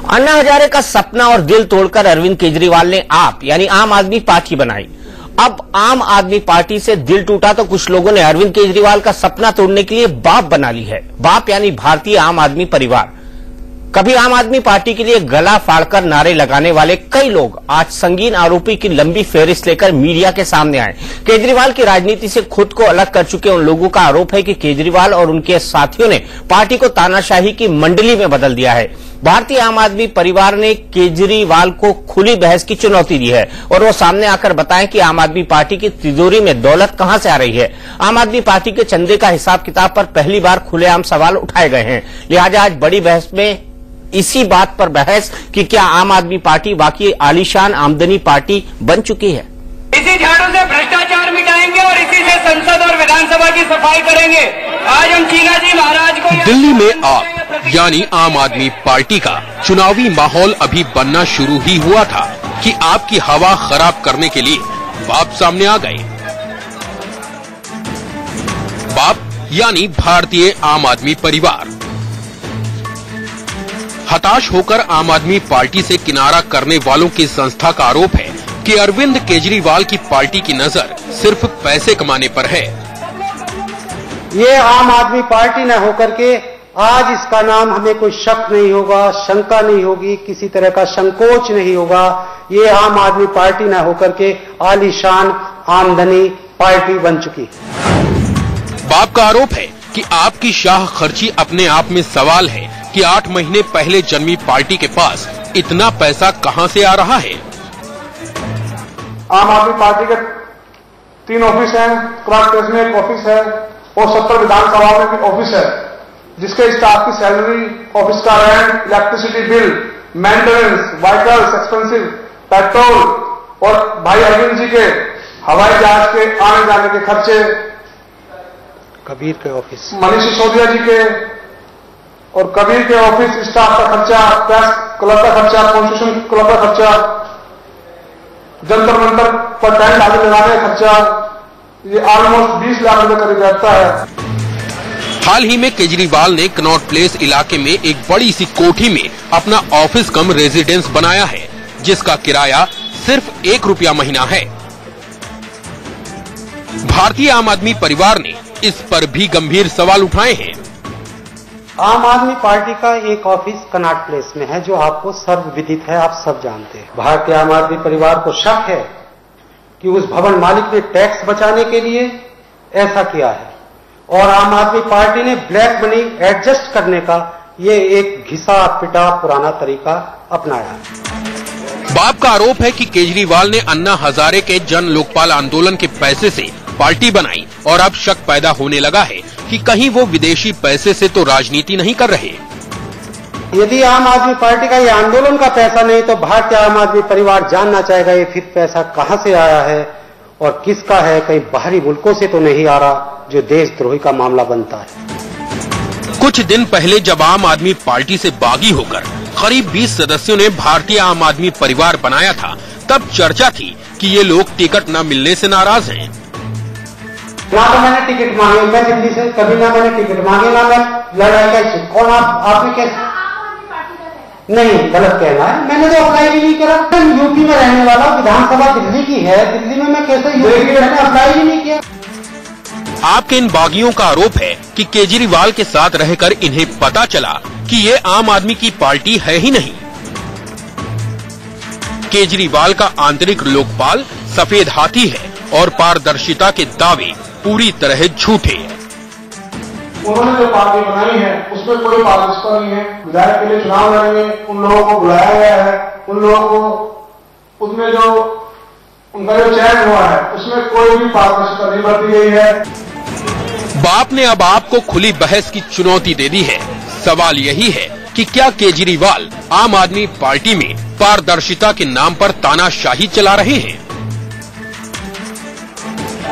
अन्ना हजारे का सपना और दिल तोड़कर अरविंद केजरीवाल ने आप यानी आम आदमी पार्टी बनाई। अब आम आदमी पार्टी से दिल टूटा तो कुछ लोगों ने अरविंद केजरीवाल का सपना तोड़ने के लिए बाप बना ली है। बाप यानी भारतीय आम आदमी परिवार। कभी आम आदमी पार्टी के लिए गला फाड़कर नारे लगाने वाले कई लोग आज संगीन आरोपी की लंबी फेहरिस्त लेकर मीडिया के सामने आए। केजरीवाल की राजनीति से खुद को अलग कर चुके उन लोगों का आरोप है कि केजरीवाल और उनके साथियों ने पार्टी को तानाशाही की मंडली में बदल दिया है। भारतीय आम आदमी परिवार ने केजरीवाल को खुली बहस की चुनौती दी है और वो सामने आकर बताएं कि आम आदमी पार्टी की तिजोरी में दौलत कहां से आ रही है। आम आदमी पार्टी के चंदे का हिसाब किताब पर पहली बार खुलेआम सवाल उठाए गए हैं। लिहाजा आज बड़ी बहस में इसी बात पर बहस कि क्या आम आदमी पार्टी वाकई आलीशान आमदनी पार्टी बन चुकी है। इसी झाड़ू से भ्रष्टाचार मिटाएंगे और इसी से संसद और विधानसभा की सफाई करेंगे। आज हम चीना जी महाराज को दिल्ली में आप यानी आम आदमी पार्टी का चुनावी माहौल अभी बनना शुरू ही हुआ था कि आपकी हवा खराब करने के लिए बाप सामने आ गए। बाप यानी भारतीय आम आदमी परिवार। हताश होकर आम आदमी पार्टी से किनारा करने वालों की संस्था का आरोप है कि अरविंद केजरीवाल की पार्टी की नजर सिर्फ पैसे कमाने पर है। ये आम आदमी पार्टी न होकर के आज इसका नाम हमें कोई शक नहीं होगा, शंका नहीं होगी, किसी तरह का संकोच नहीं होगा। ये आम आदमी पार्टी न होकर के आलीशान आमदनी पार्टी बन चुकी है। बाप का आरोप है कि आपकी शाह खर्ची अपने आप में सवाल है कि 8 महीने पहले जन्मी पार्टी के पास इतना पैसा कहां से आ रहा है। आम आदमी पार्टी के 3 ऑफिस हैं, क्लर्क प्रेस में 1 ऑफिस है और 70 विधानसभा में भी ऑफिस है, जिसके स्टाफ की सैलरी, ऑफिस का rent, electricity bill, maintenance, vehicles expensive, petrol और भाई अरविंद जी के हवाई जहाज के आने जाने के खर्चे, कबीर के ऑफिस, मनीष सिसोदिया जी के और कबीर के ऑफिस स्टाफ का खर्चा, प्रेस क्लब का खर्चा, कॉन्स्टिट्यूशन क्लब का खर्चा, जंतर मंतर पर टेंट आदि लगाने का खर्चा, ये ऑलमोस्ट 20 लाख रुपए करीब रहता है। हाल ही में केजरीवाल ने कनॉट प्लेस इलाके में एक बड़ी सी कोठी में अपना ऑफिस कम रेजिडेंस बनाया है, जिसका किराया सिर्फ 1 रुपया महीना है। भारतीय आम आदमी परिवार ने इस पर भी गंभीर सवाल उठाए हैं। आम आदमी पार्टी का एक ऑफिस कनॉट प्लेस में है, जो आपको सर्वविदित है, आप सब जानते हैं। भारतीय आम आदमी परिवार को शक है कि उस भवन मालिक ने टैक्स बचाने के लिए ऐसा किया है और आम आदमी पार्टी ने ब्लैक मनी एडजस्ट करने का ये एक घिसा पिटा पुराना तरीका अपनाया है। बाप का आरोप है कि केजरीवाल ने अन्ना हजारे के जन लोकपाल आंदोलन के पैसे से पार्टी बनाई और अब शक पैदा होने लगा है कि कहीं वो विदेशी पैसे से तो राजनीति नहीं कर रहे। यदि आम आदमी पार्टी का ये आंदोलन का पैसा नहीं तो भारतीय आम आदमी परिवार जानना चाहेगा ये फिर पैसा कहां से आया है और किसका है। कहीं बाहरी मुल्कों से तो नहीं आ रहा, जो देशद्रोही का मामला बनता है। कुछ दिन पहले जब आम आदमी पार्टी से बागी होकर करीब 20 सदस्यों ने भारतीय आम आदमी परिवार बनाया था, तब चर्चा थी कि ये लोग टिकट न मिलने से नाराज हैं। ना तो मैंने टिकट मांगे, मैं दिल्ली से कभी ना मैंने टिकट मांगे, ना मैं लड़ाई कैसे। कौन आपने कैसे? नहीं, गलत कहना है। मैंने तो अप्लाई भी नहीं करा। मैं यूपी में रहने वाला, विधानसभा दिल्ली की है, दिल्ली में मैं कैसे यूपी में रहने अप्लाई भी नहीं किया। आपके इन बागियों का आरोप है कि केजरीवाल के साथ रहकर इन्हें पता चला कि ये आम आदमी की पार्टी है ही नहीं। केजरीवाल का आंतरिक लोकपाल सफेद हाथी है और पारदर्शिता के दावे पूरी तरह झूठे हैं। उन्होंने जो पार्टी बनाई है उसमें कोई पारदर्शिता नहीं है। विधायक के लिए चुनाव लड़ेंगे, उन लोगों को बुलाया गया है, उन लोगों को उसमें जो उनका जो चयन हुआ है उसमें कोई भी पारदर्शिता नहीं बरती गई है। बाप ने अब आपको खुली बहस की चुनौती दे दी है। सवाल यही है कि क्या केजरीवाल आम आदमी पार्टी में पारदर्शिता के नाम पर तानाशाही चला रहे हैं।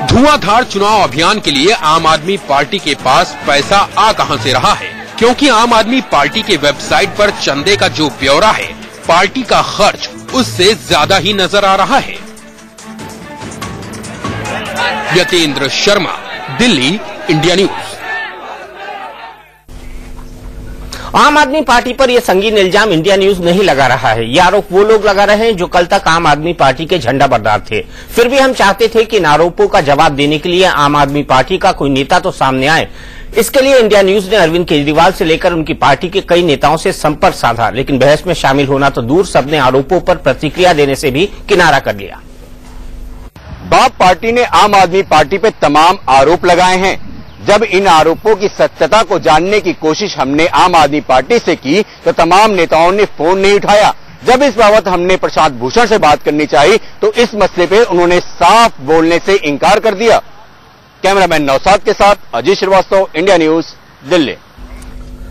धुआंधार चुनाव अभियान के लिए आम आदमी पार्टी के पास पैसा आ कहां से रहा है, क्योंकि आम आदमी पार्टी के वेबसाइट पर चंदे का जो ब्यौरा है, पार्टी का खर्च उससे ज्यादा ही नजर आ रहा है। Yatendra Sharma, Delhi, India news. आम आदमी पार्टी पर यह संगीन इल्जाम इंडिया न्यूज नहीं लगा रहा है। ये आरोप वो लोग लगा रहे हैं जो कल तक आम आदमी पार्टी के झंडा बरदार थे। फिर भी हम चाहते थे कि इन आरोपों का जवाब देने के लिए आम आदमी पार्टी का कोई नेता तो सामने आए। इसके लिए इंडिया न्यूज ने अरविंद केजरीवाल से लेकर उनकी पार्टी के कई नेताओं से संपर्क साधा, लेकिन बहस में शामिल होना तो दूर, सबने आरोपों पर प्रतिक्रिया देने से भी किनारा कर लिया। बाप पार्टी ने आम आदमी पार्टी पे तमाम आरोप लगाए हैं। जब इन आरोपों की सत्यता को जानने की कोशिश हमने आम आदमी पार्टी से की तो तमाम नेताओं ने फोन नहीं उठाया। जब इस बाबत हमने प्रशांत भूषण से बात करनी चाहिए तो इस मसले पे उन्होंने साफ बोलने से इनकार कर दिया। कैमरामैन नौसाद के साथ अजय श्रीवास्तव, इंडिया न्यूज, दिल्ली।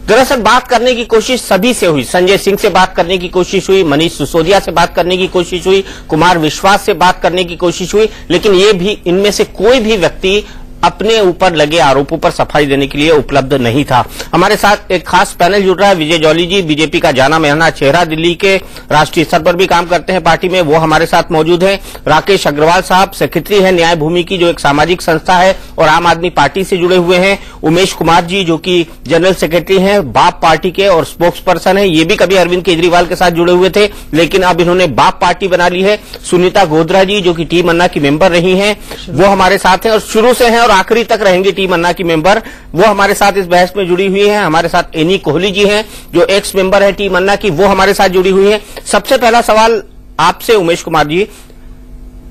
दरअसल बात करने की कोशिश सभी से हुई। संजय सिंह से बात करने की कोशिश हुई, मनीष सिसोदिया से बात करने की कोशिश हुई, कुमार विश्वास से बात करने की कोशिश हुई, लेकिन ये भी इनमें से कोई भी व्यक्ति अपने ऊपर लगे आरोपों पर सफाई देने के लिए उपलब्ध नहीं था। हमारे साथ एक खास पैनल जुड़ रहा है। विजय जौली जी बीजेपी का जाना माना चेहरा, दिल्ली के राष्ट्रीय स्तर पर भी काम करते हैं पार्टी में, वो हमारे साथ मौजूद हैं। राकेश अग्रवाल साहब सेक्रेटरी है न्याय भूमि की, जो एक सामाजिक संस्था है और आम आदमी पार्टी से जुड़े हुए हैं। उमेश कुमार जी जो कि जनरल सेक्रेटरी हैं बाप पार्टी के और स्पोक्स पर्सन है, ये भी कभी अरविंद केजरीवाल के साथ जुड़े हुए थे लेकिन अब इन्होंने बाप पार्टी बना ली है। सुनीता गोधरा जी जो कि टीम अन्ना की मेंबर रही हैं, वो हमारे साथ हैं और शुरू से हैं और आखिरी तक रहेंगे टीम अन्ना की मेंबर, वो हमारे साथ इस बहस में जुड़ी हुई हैं। हमारे साथ एनी कोहली जी हैं जो एक्स मेंबर है टीम अन्ना की, वो हमारे साथ जुड़ी हुई हैं। सबसे पहला सवाल आपसे उमेश कुमार जी,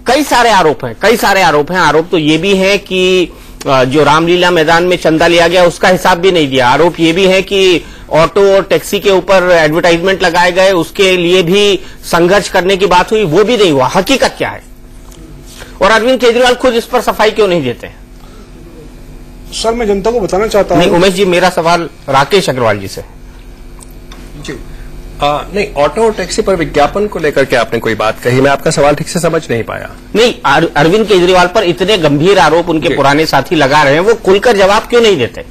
कई सारे आरोप हैं। आरोप तो ये भी है कि जो रामलीला मैदान में चंदा लिया गया उसका हिसाब भी नहीं दिया। आरोप ये भी है कि ऑटो और टैक्सी के ऊपर एडवर्टाइजमेंट लगाए गए, उसके लिए भी संघर्ष करने की बात हुई, वो भी नहीं हुआ। हकीकत क्या है और अरविंद केजरीवाल खुद इस पर सफाई क्यों नहीं देते हैं? सर मैं जनता को बताना चाहता हूँ। नहीं उमेश जी, मेरा सवाल राकेश अग्रवाल जी से। जी नहीं, ऑटो और टैक्सी पर विज्ञापन को लेकर के आपने कोई बात कही, मैं आपका सवाल ठीक से समझ नहीं पाया। नहीं, अरविंद केजरीवाल पर इतने गंभीर आरोप उनके पुराने साथी लगा रहे हैं, वो खुलकर जवाब क्यों नहीं देते?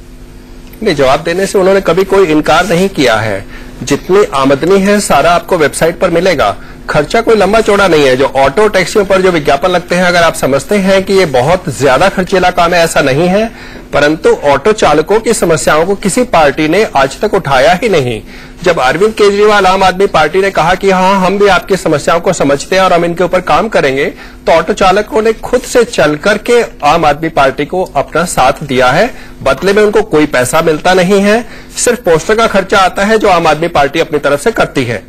नहीं, जवाब देने से उन्होंने कभी कोई इनकार नहीं किया है। जितनी आमदनी है सारा आपको वेबसाइट पर मिलेगा। खर्चा कोई लंबा चौड़ा नहीं है। जो ऑटो टैक्सियों पर जो विज्ञापन लगते हैं, अगर आप समझते हैं कि ये बहुत ज्यादा खर्चीला काम है, ऐसा नहीं है, परंतु ऑटो चालकों की समस्याओं को किसी पार्टी ने आज तक उठाया ही नहीं। जब अरविंद केजरीवाल आम आदमी पार्टी ने कहा कि हाँ हम भी आपकी समस्याओं को समझते हैं और हम इनके ऊपर काम करेंगे, तो ऑटो चालकों ने खुद से चल करके आम आदमी पार्टी को अपना साथ दिया है। बदले में उनको कोई पैसा मिलता नहीं है, सिर्फ पोस्टर का खर्चा आता है जो आम आदमी पार्टी अपनी तरफ से करती है।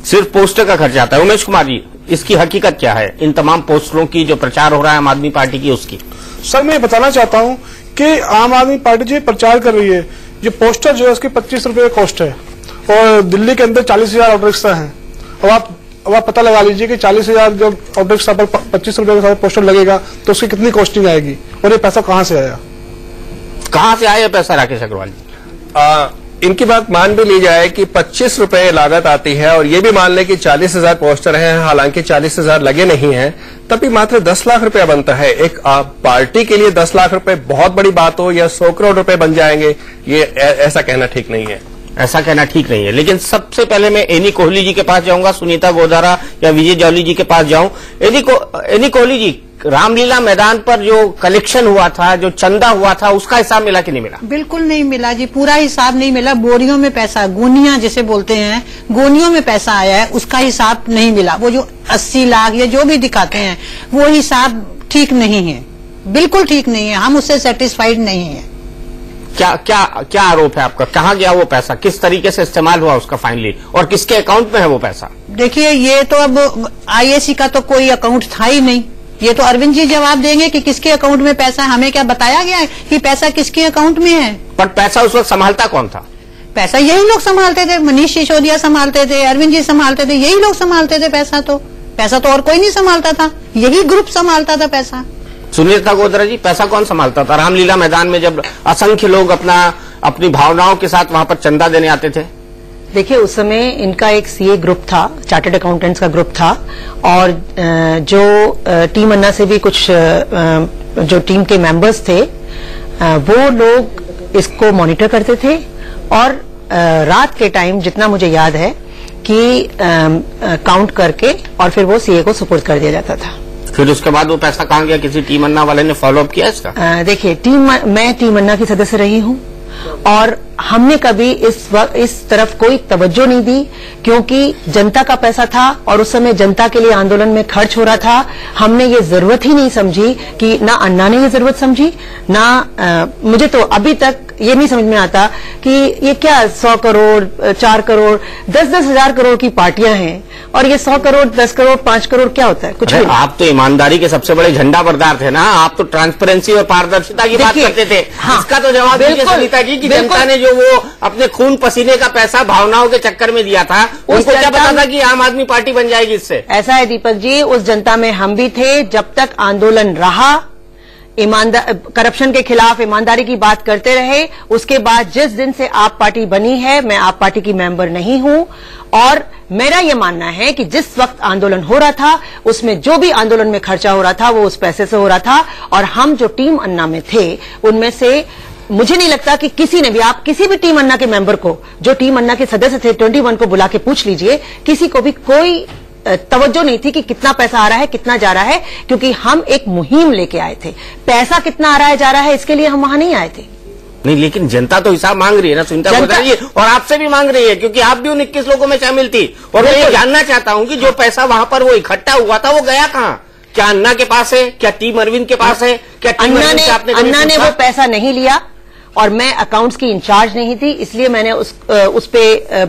सिर्फ पोस्टर का खर्चा आता है। उमेश कुमार जी, इसकी हकीकत क्या है, इन तमाम पोस्टरों की जो प्रचार हो रहा है आम आदमी पार्टी की उसकी? सर मैं बताना चाहता हूँ कि आम आदमी पार्टी जो प्रचार कर रही है, ये पोस्टर जो है उसके 25 रुपए का कॉस्ट है और दिल्ली के अंदर 40,000 ऑटो रिक्शा है। अब आप पता लगा लीजिए कि 40,000 जब ऑटो रिक्शा पर 25 रुपए का पोस्टर लगेगा तो उसकी कितनी कॉस्टिंग आएगी और ये पैसा कहाँ से आया? कहाँ से आया पैसा राकेश अग्रवाल जी? इनकी बात मान भी ली जाए कि 25 रुपए लागत आती है और ये भी मान ले कि 40,000 पोस्टर हैं, हालांकि 40,000 लगे नहीं हैं, तब भी मात्र 10 लाख रुपया बनता है। एक पार्टी के लिए 10 लाख रुपए बहुत बड़ी बात हो या 100 करोड़ रुपए बन जाएंगे, ये ऐसा कहना ठीक नहीं है। ऐसा कहना ठीक नहीं है। लेकिन सबसे पहले मैं एनी कोहली जी के पास जाऊंगा, सुनीता गोधरा या विजय जौली जी के पास जाऊं। एनी कोहली जी, रामलीला मैदान पर जो कलेक्शन हुआ था, जो चंदा हुआ था, उसका हिसाब मिला कि नहीं मिला? बिल्कुल नहीं मिला जी, पूरा हिसाब नहीं मिला। बोरियों में पैसा, गोनियां जिसे बोलते हैं, गोनियों में पैसा आया है, उसका हिसाब नहीं मिला। वो जो 80 लाख या जो भी दिखाते हैं वो हिसाब ठीक नहीं है, बिल्कुल ठीक नहीं है। हम उससे सेटिस्फाइड नहीं है। क्या आरोप है आपका? कहाँ गया वो पैसा, किस तरीके से इस्तेमाल हुआ उसका फाइनली, और किसके अकाउंट में है वो पैसा? देखिए, ये तो अब आईएसी का तो कोई अकाउंट था ही नहीं। ये तो अरविंद जी जवाब देंगे कि किसके अकाउंट में पैसा, हमें क्या बताया गया है कि पैसा किसके अकाउंट में है? पर पैसा उस वक्त संभालता कौन था? पैसा यही लोग संभालते थे, मनीष सिसोदिया संभालते थे, अरविंद जी संभालते थे, यही लोग संभालते थे पैसा तो और कोई नहीं संभालता था, यही ग्रुप संभालता था पैसा। सुनीता गोधरा जी, पैसा कौन संभालता था रामलीला मैदान में जब असंख्य लोग अपनी भावनाओं के साथ वहां पर चंदा देने आते थे? देखिए, उस समय इनका एक सीए ग्रुप था, चार्टर्ड अकाउंटेंट्स का ग्रुप था, और जो टीम अन्ना से भी कुछ जो टीम के मेंबर्स थे वो लोग इसको मॉनिटर करते थे और रात के टाइम जितना मुझे याद है कि काउंट करके और फिर वो सीए को सुपुर्द कर दिया जाता था। फिर उसके बाद वो पैसा कहाँ गया? किसी टीम अन्ना वाले ने फॉलो अप किया इसका? देखिए, मैं टीम अन्ना की सदस्य रही हूँ और हमने कभी इस तरफ कोई तवज्जो नहीं दी, क्योंकि जनता का पैसा था और उस समय जनता के लिए आंदोलन में खर्च हो रहा था। हमने ये जरूरत ही नहीं समझी कि ना अन्ना ने ये जरूरत समझी, ना मुझे तो अभी तक ये नहीं समझ में आता कि ये क्या 100 करोड़ 4 करोड़ 10-10 हजार करोड़ की पार्टियां हैं और ये 100 करोड़ 10 करोड़ 5 करोड़ क्या होता है? कुछ नहीं। आप तो ईमानदारी के सबसे बड़े झंडा बरदार थे ना, आप तो ट्रांसपेरेंसी और पारदर्शिता की बात करते थे। हाँ, इसका तो जवाब दीजिए सुनीता जी कि जनता ने जो वो अपने खून पसीने का पैसा भावनाओं के चक्कर में दिया था, उनको क्या पता था कि आम आदमी पार्टी बन जाएगी इससे? ऐसा है दीपक जी, उस जनता में हम भी थे। जब तक आंदोलन रहा, करप्शन के खिलाफ ईमानदारी की बात करते रहे। उसके बाद जिस दिन से आप पार्टी बनी है, मैं आप पार्टी की मेंबर नहीं हूं और मेरा यह मानना है कि जिस वक्त आंदोलन हो रहा था उसमें जो भी आंदोलन में खर्चा हो रहा था वो उस पैसे से हो रहा था। और हम जो टीम अन्ना में थे उनमें से मुझे नहीं लगता कि किसी ने भी, आप किसी भी टीम अन्ना के मेंबर को, जो टीम अन्ना के सदस्य थे 21 को बुला के पूछ लीजिए, किसी को भी कोई तवज्जो नहीं थी कि कितना पैसा आ रहा है कितना जा रहा है, क्योंकि हम एक मुहिम लेके आए थे। पैसा कितना आ रहा है जा रहा है इसके लिए हम वहां नहीं आए थे। नहीं, लेकिन जनता तो हिसाब मांग रही है ना सुनीता जी, और आपसे भी मांग रही है, क्योंकि आप भी उन 21 लोगों में शामिल थी। और मैं ये जानना चाहता हूं कि जो पैसा वहां पर वो इकट्ठा हुआ था वो गया कहां? क्या अन्ना के पास है? क्या टीम अरविंद के पास है? क्या अन्ना ने वो पैसा नहीं लिया और मैं अकाउंट्स की इंचार्ज नहीं थी, इसलिए मैंने उस पे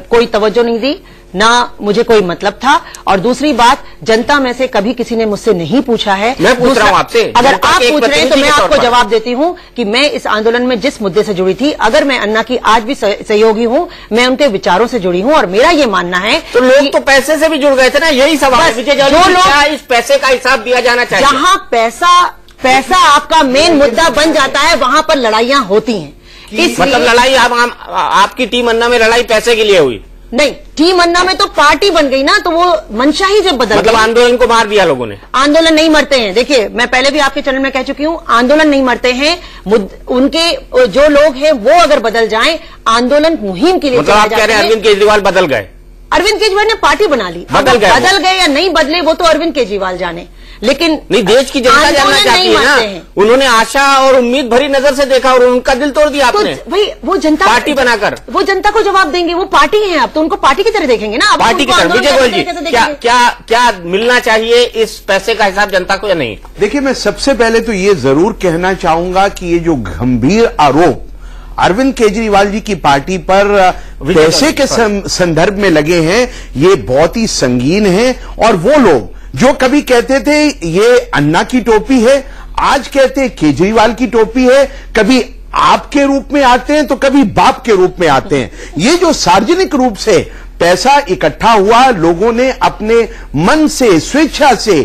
कोई तवज्जो नहीं दी, ना मुझे कोई मतलब था। और दूसरी बात, जनता में से कभी किसी ने मुझसे नहीं पूछा है। मैं पूछ रहा हूं आपसे, अगर आप पूछ रहे हैं तो मैं आपको जवाब देती हूं कि मैं इस आंदोलन में जिस मुद्दे से जुड़ी थी, अगर मैं अन्ना की आज भी सहयोगी हूं, मैं उनके विचारों से जुड़ी हूं और मेरा ये मानना है। तो लोग तो पैसे से भी जुड़ गए थे ना, यही सवाल है। जो लोग इस पैसे का हिसाब दिया जाना चाहिए। जहां पैसा आपका मेन मुद्दा बन जाता है वहां पर लड़ाइयां होती हैं। मतलब लड़ाई आपकी टीम अन्ना में लड़ाई पैसे के लिए हुई? नहीं, टीम अन्ना में तो पार्टी बन गई ना, तो वो मंशा ही जब बदल मतलब आंदोलन को मार दिया लोगों ने। आंदोलन नहीं मरते हैं। देखिए, मैं पहले भी आपके चैनल में कह चुकी हूं, आंदोलन नहीं मरते हैं। उनके जो लोग हैं वो अगर बदल जाएं, आंदोलन मुहिम के लिए मतलब आप कह रहे हैं अरविंद केजरीवाल बदल गए? अरविंद केजरीवाल ने पार्टी बना ली। बदल गए या नहीं बदले वो तो अरविंद केजरीवाल जाने, लेकिन नहीं, देश की जनता जानना चाहती है ना। उन्होंने आशा और उम्मीद भरी नजर से देखा और उनका दिल तोड़ दिया आपने। तो भाई वो जनता पार्टी बनाकर वो जनता को जवाब देंगे, वो पार्टी है, अब तो उनको पार्टी की तरह देखेंगे ना। पार्टी की तरह। विजय गोयल जी, क्या मिलना चाहिए इस पैसे का हिसाब जनता को या नहीं? देखिए, मैं सबसे पहले तो ये जरूर कहना चाहूंगा कि ये जो गंभीर आरोप अरविंद केजरीवाल जी की पार्टी पर पैसे के संदर्भ में लगे हैं, ये बहुत ही संगीन है। और वो लोग जो कभी कहते थे ये अन्ना की टोपी है, आज कहते हैं केजरीवाल की टोपी है, कभी आप के रूप में आते हैं तो कभी बाप के रूप में आते हैं। ये जो सार्वजनिक रूप से पैसा इकट्ठा हुआ, लोगों ने अपने मन से स्वेच्छा से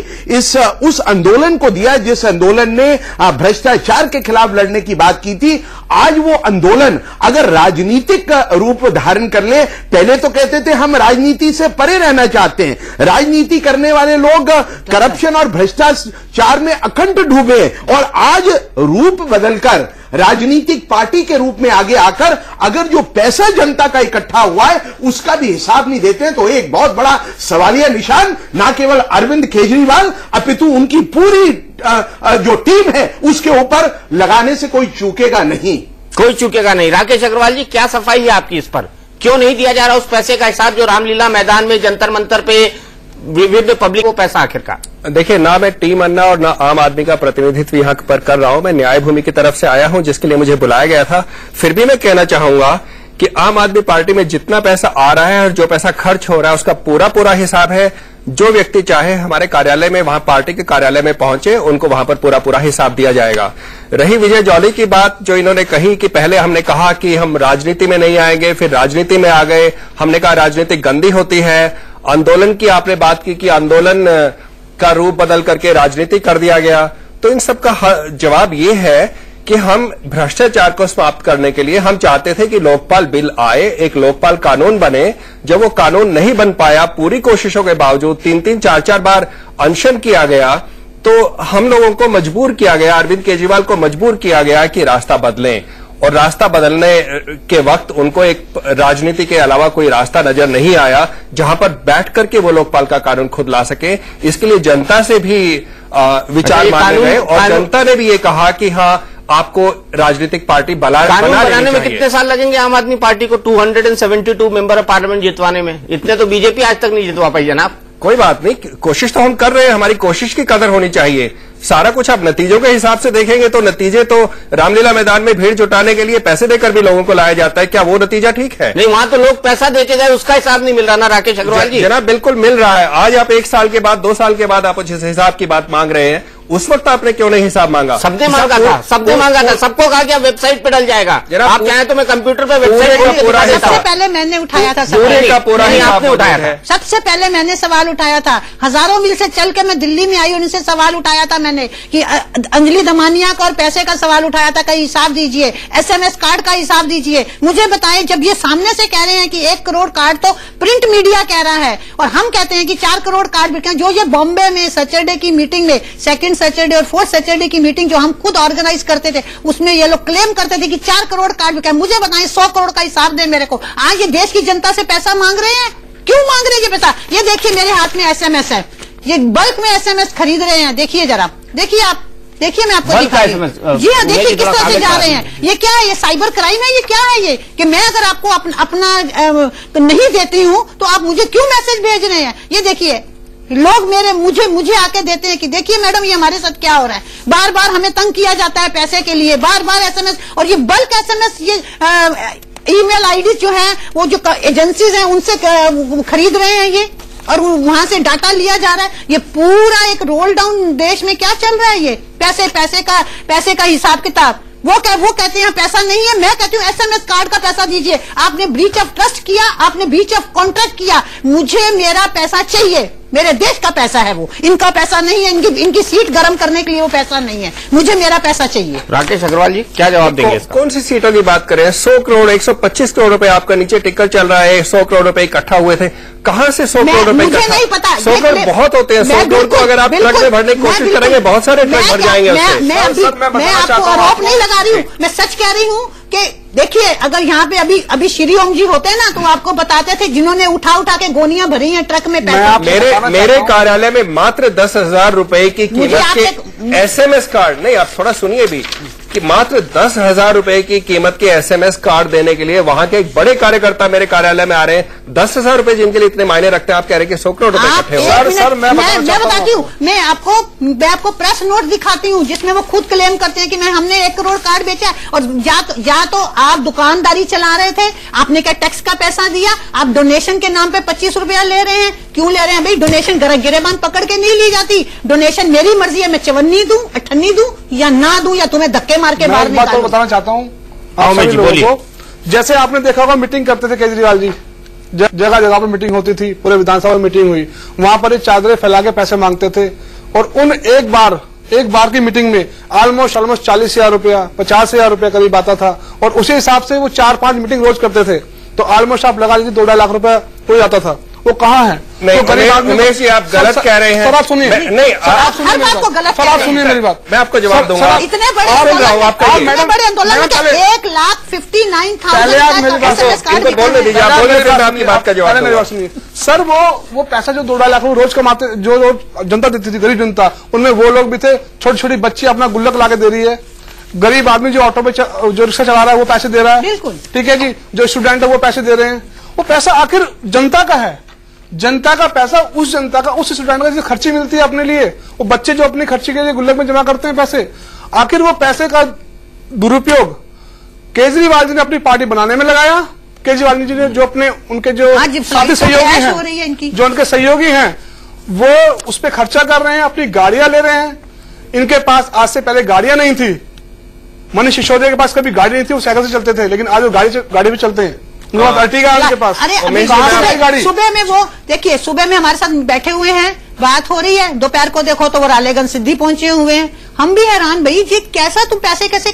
उस आंदोलन को दिया जिस आंदोलन ने भ्रष्टाचार के खिलाफ लड़ने की बात की थी। आज वो आंदोलन अगर राजनीतिक रूप धारण कर ले, पहले तो कहते थे हम राजनीति से परे रहना चाहते हैं, राजनीति करने वाले लोग करप्शन और भ्रष्टाचार में अखंड डूबे, और आज रूप बदलकर राजनीतिक पार्टी के रूप में आगे आकर अगर जो पैसा जनता का इकट्ठा हुआ है उसका भी हिसाब नहीं देते हैं, तो एक बहुत बड़ा सवालिया निशान ना केवल अरविंद केजरीवाल अपितु उनकी पूरी जो टीम है उसके ऊपर लगाने से कोई चूकेगा नहीं। कोई चूकेगा नहीं। राकेश अग्रवाल जी, क्या सफाई है आपकी इस पर? क्यों नहीं दिया जा रहा उस पैसे का हिसाब जो रामलीला मैदान में जंतर मंतर पे विभिन्न पब्लिक को पैसा आखिरकार? देखिए, ना मैं टीम अन्ना और ना आम आदमी का प्रतिनिधित्व यहां पर कर रहा हूं। मैं न्याय भूमि की तरफ से आया हूं जिसके लिए मुझे बुलाया गया था। फिर भी मैं कहना चाहूंगा कि आम आदमी पार्टी में जितना पैसा आ रहा है और जो पैसा खर्च हो रहा है उसका पूरा हिसाब है। जो व्यक्ति चाहे हमारे कार्यालय में, वहां पार्टी के कार्यालय में पहुंचे, उनको वहां पर पूरा हिसाब दिया जाएगा। रही विजय जॉली की बात जो इन्होंने कही कि पहले हमने कहा कि हम राजनीति में नहीं आएंगे, फिर राजनीति में आ गए, हमने कहा राजनीति गंदी होती है। आंदोलन की आपने बात की कि आंदोलन का रूप बदल करके राजनीति कर दिया गया। तो इन सब का जवाब ये है कि हम भ्रष्टाचार को समाप्त करने के लिए हम चाहते थे कि लोकपाल बिल आए, एक लोकपाल कानून बने। जब वो कानून नहीं बन पाया, पूरी कोशिशों के बावजूद 3-3, 4-4 बार अनशन किया गया, तो हम लोगों को मजबूर किया गया, अरविंद केजरीवाल को मजबूर किया गया कि रास्ता बदलें। और रास्ता बदलने के वक्त उनको एक राजनीति के अलावा कोई रास्ता नजर नहीं आया जहां पर बैठ करके वो लोकपाल का कानून खुद ला सके। इसके लिए जनता से भी विचार मांगे गए और जनता ने भी ये कहा कि हाँ, आपको राजनीतिक पार्टी कानून बनाने में कितने साल लगेंगे आम आदमी पार्टी को 272 मेंबर ऑफ पार्लियामेंट जितवाने में? इतने तो बीजेपी आज तक नहीं जितवा पाई जनाब। कोई बात नहीं, कोशिश तो हम कर रहे हैं, हमारी कोशिश की कदर होनी चाहिए। सारा कुछ आप नतीजों के हिसाब से देखेंगे तो नतीजे तो रामलीला मैदान में भीड़ जुटाने के लिए पैसे देकर भी लोगों को लाया जाता है, क्या वो नतीजा ठीक है? नहीं, वहां तो लोग पैसा देके गए, उसका हिसाब नहीं मिल रहा ना राकेश अग्रवाल जी। जनाब बिल्कुल मिल रहा है। आज आप 1 साल के बाद 2 साल के बाद आप जिस हिसाब की बात मांग रहे हैं, उस वक्त आपने क्यों नहीं हिसाब मांगा? सबने मांगा था, सबने मांगा था, सबको कहा कि आप वेबसाइट पे डल जाएगा। आप चाहें तो मैं कंप्यूटर पे वेबसाइट सबसे पहले मैंने उठाया था, आपने उठाया था, सबसे पहले मैंने सवाल उठाया था। हजारों मील से चल के मैं दिल्ली में आई, उनसे सवाल उठाया था मैंने कि अंजलि दमानिया का और पैसे का सवाल उठाया था, कहीं हिसाब दीजिए, SMS कार्ड का हिसाब दीजिए। मुझे बताएं, जब ये सामने से कह रहे हैं कि 1 करोड़ कार्ड तो प्रिंट मीडिया कह रहा है और हम कहते हैं कि 4 करोड़ कार्ड बिके, जो ये बॉम्बे में सैटरडे की मीटिंग में, सेकंड सैटरडे और 4th सैटरडे की मीटिंग जो हम खुद ऑर्गेनाइज करते थे, उसमें ये लोग क्लेम करते थे कि 4 करोड़ कार्ड बिका। मुझे बताएं, 100 करोड़ का हिसाब दें मेरे को। आज ये देश की जनता से पैसा मांग रहे हैं, क्यों मांग रहे हैं ये पैसा? ये देखिए मेरे हाथ में SMS है, ये बल्क में SMS खरीद रहे हैं। देखिए जरा, देखिए आप, देखिए मैं आपको दिखा रही हूं। जी हाँ, देखिए किस तरह से जा रहे हैं। ये क्या है? ये साइबर क्राइम है? ये क्या है ये कि मैं अगर आपको अपना नहीं देती हूं तो आप मुझे क्यों मैसेज भेज रहे हैं? ये देखिए लोग मुझे आके देते हैं कि देखिए मैडम ये हमारे साथ क्या हो रहा है। बार बार हमें तंग किया जाता है पैसे के लिए, बार बार SMS, और ये बल्क SMS ये ईमेल आईडी जो है वो जो एजेंसीज हैं उनसे खरीद रहे हैं ये, और वहां से डाटा लिया जा रहा है। ये पूरा एक रोल डाउन देश में क्या चल रहा है? ये पैसे का हिसाब किताब। वो कहते हैं पैसा नहीं है, मैं कहती हूँ SMS कार्ड का पैसा दीजिए। आपने ब्रीच ऑफ ट्रस्ट किया, आपने ब्रीच ऑफ कॉन्ट्रैक्ट किया। मुझे मेरा पैसा चाहिए, मेरे देश का पैसा है वो, इनका पैसा नहीं है, इनकी सीट गर्म करने के लिए वो पैसा नहीं है, मुझे मेरा पैसा चाहिए। राकेश अग्रवाल जी क्या जवाब देंगे इसका? कौन सी सीटों की बात करें? 100 करोड़ 125 करोड़ रुपए आपका नीचे टिकर चल रहा है, 100 करोड़ रुपए इकट्ठा हुए थे, कहां से 100 करोड़ रुपए? मुझे नहीं पता, 100 करोड़ बहुत होते हैं। 100 करोड़ को अगर आप ट्रक में भरने की कोशिश करेंगे, बहुत सारे ट्रक भर जाएंगे। मैं आपको आरोप नहीं लगा रही हूँ, मैं सच कह रही हूँ कि देखिए अगर यहाँ पे अभी श्री ओम जी होते ना तो आपको बताते थे जिन्होंने उठा के गोनियां भरी हैं ट्रक में पैसे। मेरे कार्यालय में मात्र 10,000 रुपए की कीमत के SMS कार्ड, नहीं आप थोड़ा सुनिए भी, कि मात्र 10,000 रुपए की कीमत के SMS कार्ड देने के लिए वहां के एक बड़े कार्यकर्ता मेरे कार्यालय में आ रहे हैं। 10,000 रुपए जिनके लिए इतने मायने रखते हैं, आप कह रहे हैं कि 100 करोड़ रुपए इकट्ठे हो। सर मैं बताती हूँ, मैं आपको प्रेस नोट दिखाती हूँ जिसमें वो खुद क्लेम करते हैं कि हमने 1 करोड़ कार्ड बेचा। और या तो आप दुकानदारी चला रहे थे, आपने क्या टैक्स का पैसा दिया, आप डोनेशन के नाम पे 25 रुपया ले रहे हैं। क्यों ले रहे हैं भाई? डोनेशन गिरेबान पकड़ के नहीं ली जाती। डोनेशन मेरी मर्जी है, मैं 54 दूं, 58 दूं या ना दूं, या तुम्हें धक्के मार के बाहर निकाल। मैं बताना चाहता हूँ आप सभी लोगों को, जैसे आपने देखा होगा मीटिंग करते थे केजरीवाल जी, जगह जगह पर मीटिंग होती थी, पूरे विधानसभा में मीटिंग हुई, वहां पर चादरें फैला के पैसे मांगते थे। और उन एक बार की मीटिंग में ऑलमोस्ट 40,000 रुपया 50,000 रुपया करीब आता था। और उसी हिसाब से वो 4-5 मीटिंग रोज करते थे, तो ऑलमोस्ट आप लगा लीजिए 2-2.5 लाख रुपया हो जाता था। वो कहाँ है? नहीं, उमेश जी आप गलत कह रहे हैं। सर आप सुनिए, नहीं आप सुनिए मेरी बात, मैं आपको जवाब दूंगा। इतने बड़े आंदोलन में 1,59,000 बोलने दीजिए, आप बोलने दीजिए, आपकी बात का जवाब। मेरी बात सुनिए सर, वो पैसा जो 2-2.5 लाख रोज कमाते, जो जनता देती थी, गरीब जनता, उनमें वो लोग भी थे। छोटी छोटी बच्ची अपना गुल्लक ला के दे रही है, गरीब आदमी जो ऑटो पे जो रिक्शा चला रहा है वो पैसे दे रहा है, ठीक है जी, जो स्टूडेंट है वो पैसे दे रहे हैं। वो पैसा आखिर जनता का है, जनता का पैसा, उस जनता का, उस स्टूडेंट का जिसे खर्ची मिलती है अपने लिए, वो बच्चे जो अपनी खर्ची के लिए गुल्लक में जमा करते हैं पैसे, आखिर वो पैसे का दुरुपयोग केजरीवाल जी ने अपनी पार्टी बनाने में लगाया। केजरीवाल जी ने जो अपने उनके जो साथी सहयोगी हैं, जो उनके सहयोगी हैं, वो उस पर खर्चा कर रहे हैं, अपनी गाड़ियां ले रहे हैं। इनके पास आज से पहले गाड़ियां नहीं थी, मनीष सिसोदिया के पास कभी गाड़ी नहीं थी, वो साइकिल से चलते थे, लेकिन आज वो गाड़ी भी चलते हैं। उनके पास अरे सुबह में वो देखिए, सुबह में हमारे साथ बैठे हुए हैं, बात हो रही है, दोपहर को देखो तो वो रालेगंज सिद्धि पहुंचे हुए हैं। हम भी हैरान, भाई जी कैसा तुम पैसे कैसे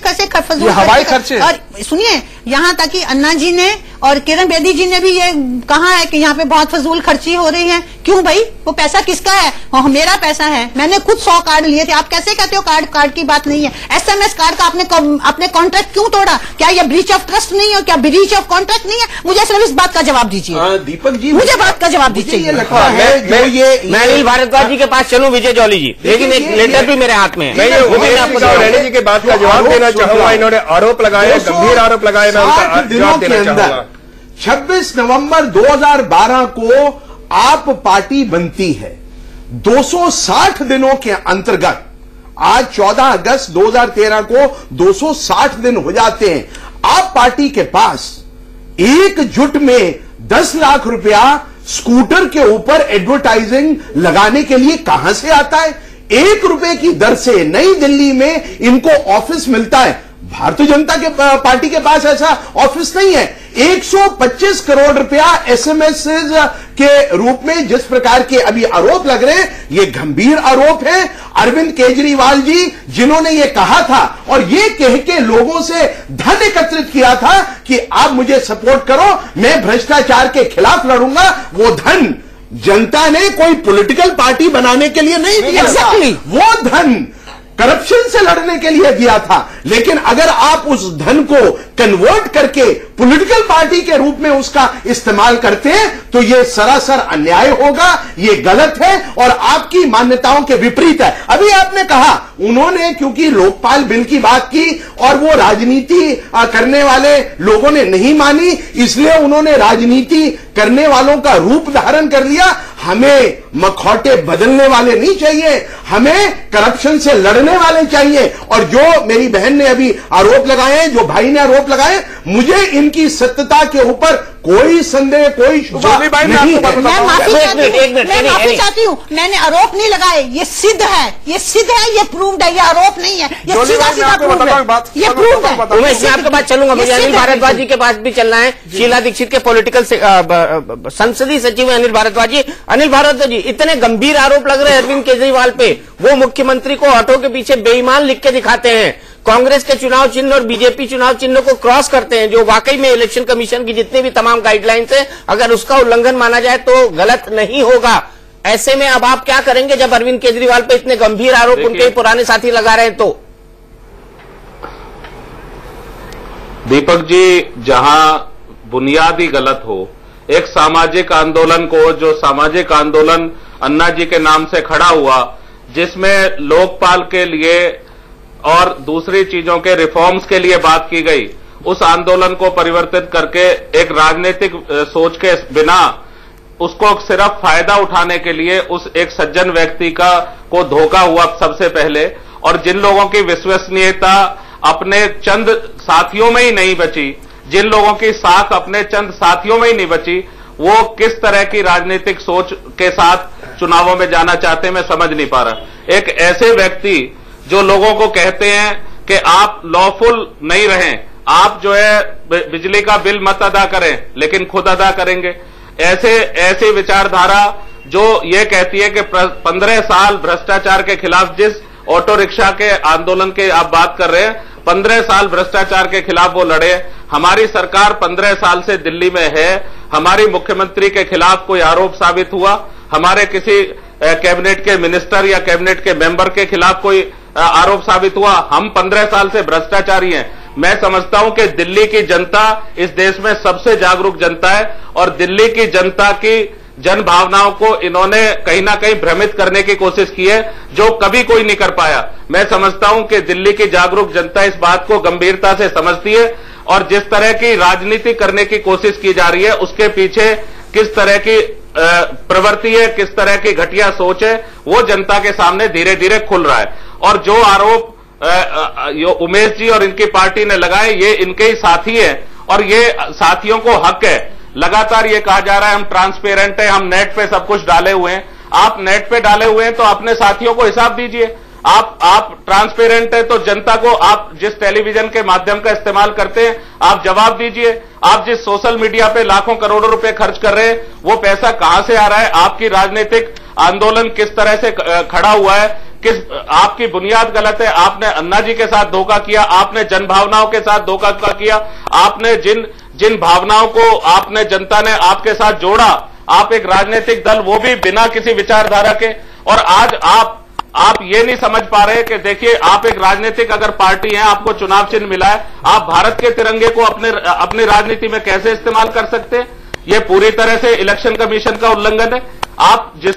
हवाई खर्चे। और सुनिए, यहाँ तक कि अन्ना जी ने और किरण बेदी जी ने भी ये कहा है कि यहाँ पे बहुत फजूल खर्ची हो रही है। क्यों भाई, वो पैसा किसका है? मेरा पैसा है, मैंने खुद 100 कार्ड लिए थे। आप कैसे कहते हो कार्ड की बात नहीं है? SMS कार्ड का आपने कॉन्ट्रैक्ट क्यों तोड़ा? क्या ये ब्रीच ऑफ ट्रस्ट नहीं है? क्या ब्रीच ऑफ कॉन्ट्रैक्ट नहीं है? मुझे सिर्फ इस बात का जवाब दीजिए। दीपक जी, मुझे बात का जवाब दीजिए। मैं अनिल भारद्वाज जी के पास चलूं, विजय जौली जी, लेकिन एक लेटर भी मेरे हाथ में है। मैं आपको रेड्डी जी के बात का जवाब देना चाहूंगा। इन्होंने आरोप लगाए, गंभीर आरोप लगाए, मैं उनका जवाब देना चाहूंगा। 26 नवंबर 2012 को आप पार्टी बनती है। 260 दिनों के अंतर्गत आज 14 अगस्त 2013 को 260 दिन हो जाते हैं। आप पार्टी के पास एकजुट में 10 लाख रुपया स्कूटर के ऊपर एडवर्टाइजिंग लगाने के लिए कहां से आता है? 1 रुपए की दर से नई दिल्ली में इनको ऑफिस मिलता है। भारतीय जनता के पार्टी के पास ऐसा ऑफिस नहीं है। 125 करोड़ रुपया SMS के रूप में जिस प्रकार के अभी आरोप लग रहे हैं, ये गंभीर आरोप है। अरविंद केजरीवाल जी जिन्होंने ये कहा था और ये कह के लोगों से धन एकत्रित किया था कि आप मुझे सपोर्ट करो, मैं भ्रष्टाचार के खिलाफ लड़ूंगा, वो धन जनता ने कोई पॉलिटिकल पार्टी बनाने के लिए नहीं दिया था। वो धन करप्शन से लड़ने के लिए दिया था। लेकिन अगर आप उस धन को कन्वर्ट करके पॉलिटिकल पार्टी के रूप में उसका इस्तेमाल करते हैं तो यह सरासर अन्याय होगा, यह गलत है और आपकी मान्यताओं के विपरीत है। अभी आपने कहा उन्होंने क्योंकि लोकपाल बिल की बात की और वो राजनीति करने वाले लोगों ने नहीं मानी, इसलिए उन्होंने राजनीति करने वालों का रूप धारण कर लिया। हमें मखौटे बदलने वाले नहीं चाहिए, हमें करप्शन से लड़ने वाले चाहिए। और जो मेरी बहन ने अभी आरोप लगाए हैं, जो भाई ने आरोप लगाए, मुझे इनकी सत्यता के ऊपर कोई संदेह, कोई शुबा नहीं है। मैं माफी चाहती हूँ, मैंने आरोप नहीं लगाए, ये सिद्ध है, ये प्रूव्ड है, ये आरोप नहीं है, ये सीधा सीधा प्रूव है, ये प्रूव है। उमेश, मैं आपके पास चलूंगा, मुझे अनिल भारद्वाज जी के पास भी चलना है। शीला दीक्षित के पॉलिटिकल संसदीय सचिव है अनिल भारद्वाज जी। अनिल भारद्वाज जी, इतने गंभीर आरोप लग रहे हैं अरविंद केजरीवाल पे, वो मुख्यमंत्री को ऑटो के पीछे बेईमान लिख के दिखाते हैं, कांग्रेस के चुनाव चिन्ह और बीजेपी चुनाव चिन्ह को क्रॉस करते हैं, जो वाकई में इलेक्शन कमीशन की जितने भी तमाम गाइडलाइंस है, अगर उसका उल्लंघन माना जाए तो गलत नहीं होगा। ऐसे में अब आप क्या करेंगे जब अरविंद केजरीवाल पे इतने गंभीर आरोप उनके पुराने साथी लगा रहे हैं? तो दीपक जी, जहां बुनियादी गलत हो, एक सामाजिक आंदोलन को, जो सामाजिक आंदोलन अन्ना जी के नाम से खड़ा हुआ, जिसमें लोकपाल के लिए और दूसरी चीजों के रिफॉर्म्स के लिए बात की गई, उस आंदोलन को परिवर्तित करके एक राजनीतिक सोच के बिना उसको सिर्फ फायदा उठाने के लिए उस एक सज्जन व्यक्ति को धोखा हुआ सबसे पहले। और जिन लोगों की विश्वसनीयता अपने चंद साथियों में ही नहीं बची, जिन लोगों की साख अपने चंद साथियों में ही नहीं बची, वो किस तरह की राजनीतिक सोच के साथ चुनावों में जाना चाहते हैं, मैं समझ नहीं पा रहा। एक ऐसे व्यक्ति जो लोगों को कहते हैं कि आप लॉफुल नहीं रहें, आप जो है बिजली का बिल मत अदा करें लेकिन खुद अदा करेंगे, ऐसी विचारधारा जो ये कहती है कि 15 साल भ्रष्टाचार के खिलाफ, जिस ऑटो रिक्शा के आंदोलन के आप बात कर रहे हैं, 15 साल भ्रष्टाचार के खिलाफ वो लड़े। हमारी सरकार 15 साल से दिल्ली में है, हमारी मुख्यमंत्री के खिलाफ कोई आरोप साबित हुआ, हमारे किसी कैबिनेट के मिनिस्टर या कैबिनेट के मेंबर के खिलाफ कोई आरोप साबित हुआ? हम 15 साल से भ्रष्टाचारी हैं। मैं समझता हूं कि दिल्ली की जनता इस देश में सबसे जागरूक जनता है और दिल्ली की जनता की जन भावनाओं को इन्होंने कहीं ना कहीं भ्रमित करने की कोशिश की है, जो कभी कोई नहीं कर पाया। मैं समझता हूं कि दिल्ली की जागरूक जनता इस बात को गंभीरता से समझती है और जिस तरह की राजनीति करने की कोशिश की जा रही है, उसके पीछे किस तरह की प्रवृत्ति है, किस तरह की घटिया सोच है, वो जनता के सामने धीरे धीरे खुल रहा है। और जो आरोप उमेश जी और इनकी पार्टी ने लगाए, ये इनके ही साथी हैं और ये साथियों को हक है। लगातार ये कहा जा रहा है हम ट्रांसपेरेंट है, हम नेट पे सब कुछ डाले हुए हैं। आप नेट पे डाले हुए हैं तो अपने साथियों को हिसाब दीजिए। आप ट्रांसपेरेंट है तो जनता को आप जिस टेलीविजन के माध्यम का इस्तेमाल करते हैं, आप जवाब दीजिए। आप जिस सोशल मीडिया पे लाखों करोड़ों रुपए खर्च कर रहे हैं, वो पैसा कहां से आ रहा है? आपकी राजनीतिक आंदोलन किस तरह से खड़ा हुआ है, आपकी बुनियाद गलत है। आपने अन्ना जी के साथ धोखा किया, आपने जनभावनाओं के साथ धोखा किया, आपने जिन भावनाओं को आपने जनता ने आपके साथ जोड़ा, आप एक राजनीतिक दल, वो भी बिना किसी विचारधारा के, और आज आप ये नहीं समझ पा रहे कि देखिए आप एक राजनीतिक अगर पार्टी है, आपको चुनाव चिन्ह मिला है, आप भारत के तिरंगे को अपनी राजनीति में कैसे इस्तेमाल कर सकते हैं? ये पूरी तरह से इलेक्शन कमीशन का उल्लंघन है। आप जिस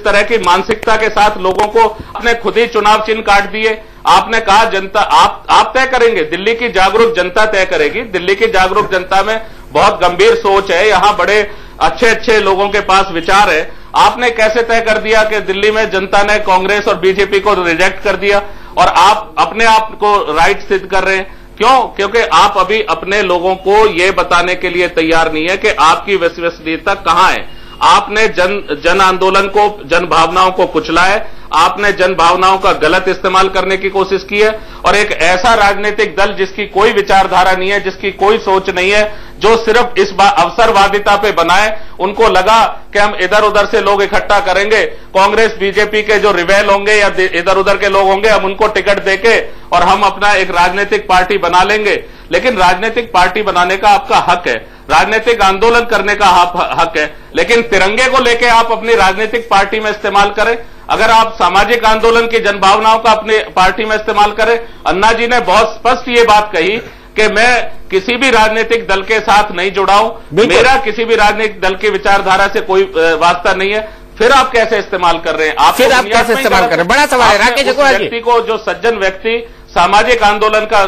तरह की मानसिकता के साथ लोगों को आपने खुद ही चुनाव चिन्ह काट दिए। आपने कहा जनता आप तय करेंगे, दिल्ली की जागरूक जनता तय करेगी। दिल्ली की जागरूक जनता में बहुत गंभीर सोच है, यहां बड़े अच्छे लोगों के पास विचार है। आपने कैसे तय कर दिया कि दिल्ली में जनता ने कांग्रेस और बीजेपी को रिजेक्ट कर दिया और आप अपने आप को राइट सिद्ध कर रहे हैं? क्यों? क्योंकि आप अभी अपने लोगों को यह बताने के लिए तैयार नहीं है कि आपकी विश्वसनीयता कहां है। आपने जन आंदोलन को, जन भावनाओं को कुचला है, आपने जन भावनाओं का गलत इस्तेमाल करने की कोशिश की है, और एक ऐसा राजनीतिक दल जिसकी कोई विचारधारा नहीं है, जिसकी कोई सोच नहीं है, जो सिर्फ इस अवसरवादिता पे बनाए, उनको लगा कि हम इधर उधर से लोग इकट्ठा करेंगे, कांग्रेस बीजेपी के जो रिबेल होंगे या इधर उधर के लोग होंगे, हम उनको टिकट देके और हम अपना एक राजनीतिक पार्टी बना लेंगे। लेकिन राजनीतिक पार्टी बनाने का आपका हक है, राजनीतिक आंदोलन करने का हक है, लेकिन तिरंगे को लेकर आप अपनी राजनीतिक पार्टी में इस्तेमाल करें। अगर आप सामाजिक आंदोलन की जनभावनाओं का अपनी पार्टी में इस्तेमाल करें। अन्ना जी ने बहुत स्पष्ट ये बात कही कि मैं किसी भी राजनीतिक दल के साथ नहीं जुड़ा हूं, मेरा किसी भी राजनीतिक दल की विचारधारा से कोई वास्ता नहीं है। फिर आप कैसे इस्तेमाल कर रहे हैं? आप कैसे इस्तेमाल कर रहे हैं? बड़ा सवाल है राकेश अग्रवाल जी। व्यक्ति को, जो सज्जन व्यक्ति सामाजिक आंदोलन का,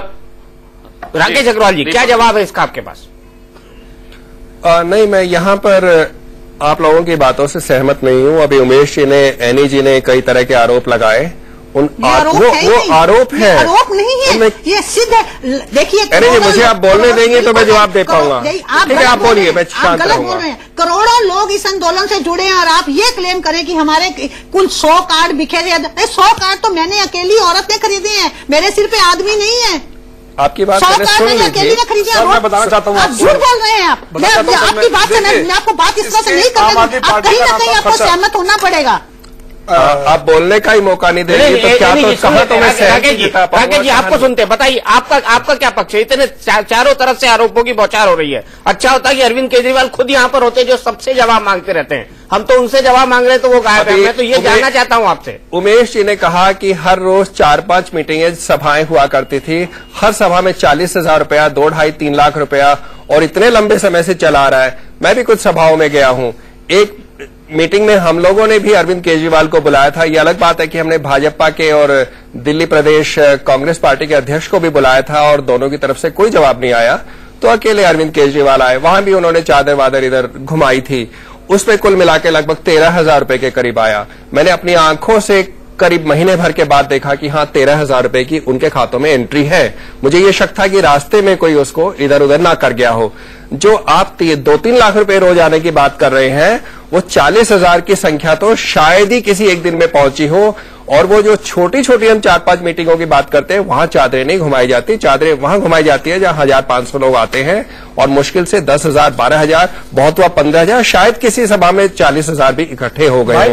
राकेश अग्रवाल जी क्या जवाब है इसका आपके पास? नहीं, मैं यहाँ पर आप लोगों की बातों से सहमत नहीं हूं। अभी उमेश जी ने, एनी जी ने कई तरह के आरोप लगाए। वो आरोप है, आरोप नहीं है, ये सिद्ध है। देखिए एनी जी, मुझे आप बोलने देंगे तो मैं जवाब दे पाऊंगा। ठीक है, आप बोलिए, मैं शांत रहूंगा। करोड़ों लोग इस आंदोलन से जुड़े हैं और आप ये क्लेम करें कि हमारे कुल 100 कार्ड बिखेरे। 100 कार्ड तो मैंने अकेली औरत ने खरीदे हैं, मेरे सिर पे आदमी नहीं है। आपकी बात मैंने सुन ली थी। सर, मैं बताना चाहता हूँ, आप झूठ बोल रहे हैं। आपकी बात से मैं आपको बात इस तरह से नहीं करने, आप कहीं ना कहीं आपको सहमत होना पड़ेगा। आप बोलने का ही मौका नहीं दे रही, तो क्या तो कहा तो मैं राकेश जी आपको सुनते, बताइए आपका क्या पक्ष है? इतने चारों तरफ से आरोपों की बौछार हो रही है। अच्छा होता कि अरविंद केजरीवाल खुद यहाँ पर होते, जो सबसे जवाब मांगते रहते हैं। हम तो उनसे जवाब मांग रहे हैं तो वो गायब है। मैं तो ये जानना चाहता हूँ आपसे। उमेश जी ने कहा कि हर रोज 4-5 मीटिंगें, सभाएं हुआ करती थी। हर सभा में 40,000 रुपया, 2-2.5-3 लाख रुपया, और इतने लंबे समय से चला रहा है। मैं भी कुछ सभाओं में गया हूँ। एक मीटिंग में हम लोगों ने भी अरविंद केजरीवाल को बुलाया था। ये अलग बात है कि हमने भाजपा के और दिल्ली प्रदेश कांग्रेस पार्टी के अध्यक्ष को भी बुलाया था और दोनों की तरफ से कोई जवाब नहीं आया, तो अकेले अरविंद केजरीवाल आए। वहां भी उन्होंने चादर वादर इधर घुमाई थी। उसमें कुल मिला के लगभग 13,000 रुपए के करीब आया। मैंने अपनी आंखों से करीब महीने भर के बाद देखा कि हाँ 13,000 रुपए की उनके खातों में एंट्री है। मुझे ये शक था कि रास्ते में कोई उसको इधर उधर ना कर गया हो। जो आप 2-3 लाख रुपए रोज आने की बात कर रहे हैं, वो 40,000 की संख्या तो शायद ही किसी एक दिन में पहुंची हो। और वो जो छोटी छोटी हम 4-5 मीटिंगों की बात करते हैं, वहां चादरें नहीं घुमाई जाती। चादरें वहां घुमाई जाती है जहां 1,500 लोग आते हैं, और मुश्किल से 10,000, 12,000, बहुत हुआ 15,000, शायद किसी सभा में 40,000 भी इकट्ठे हो गए हों।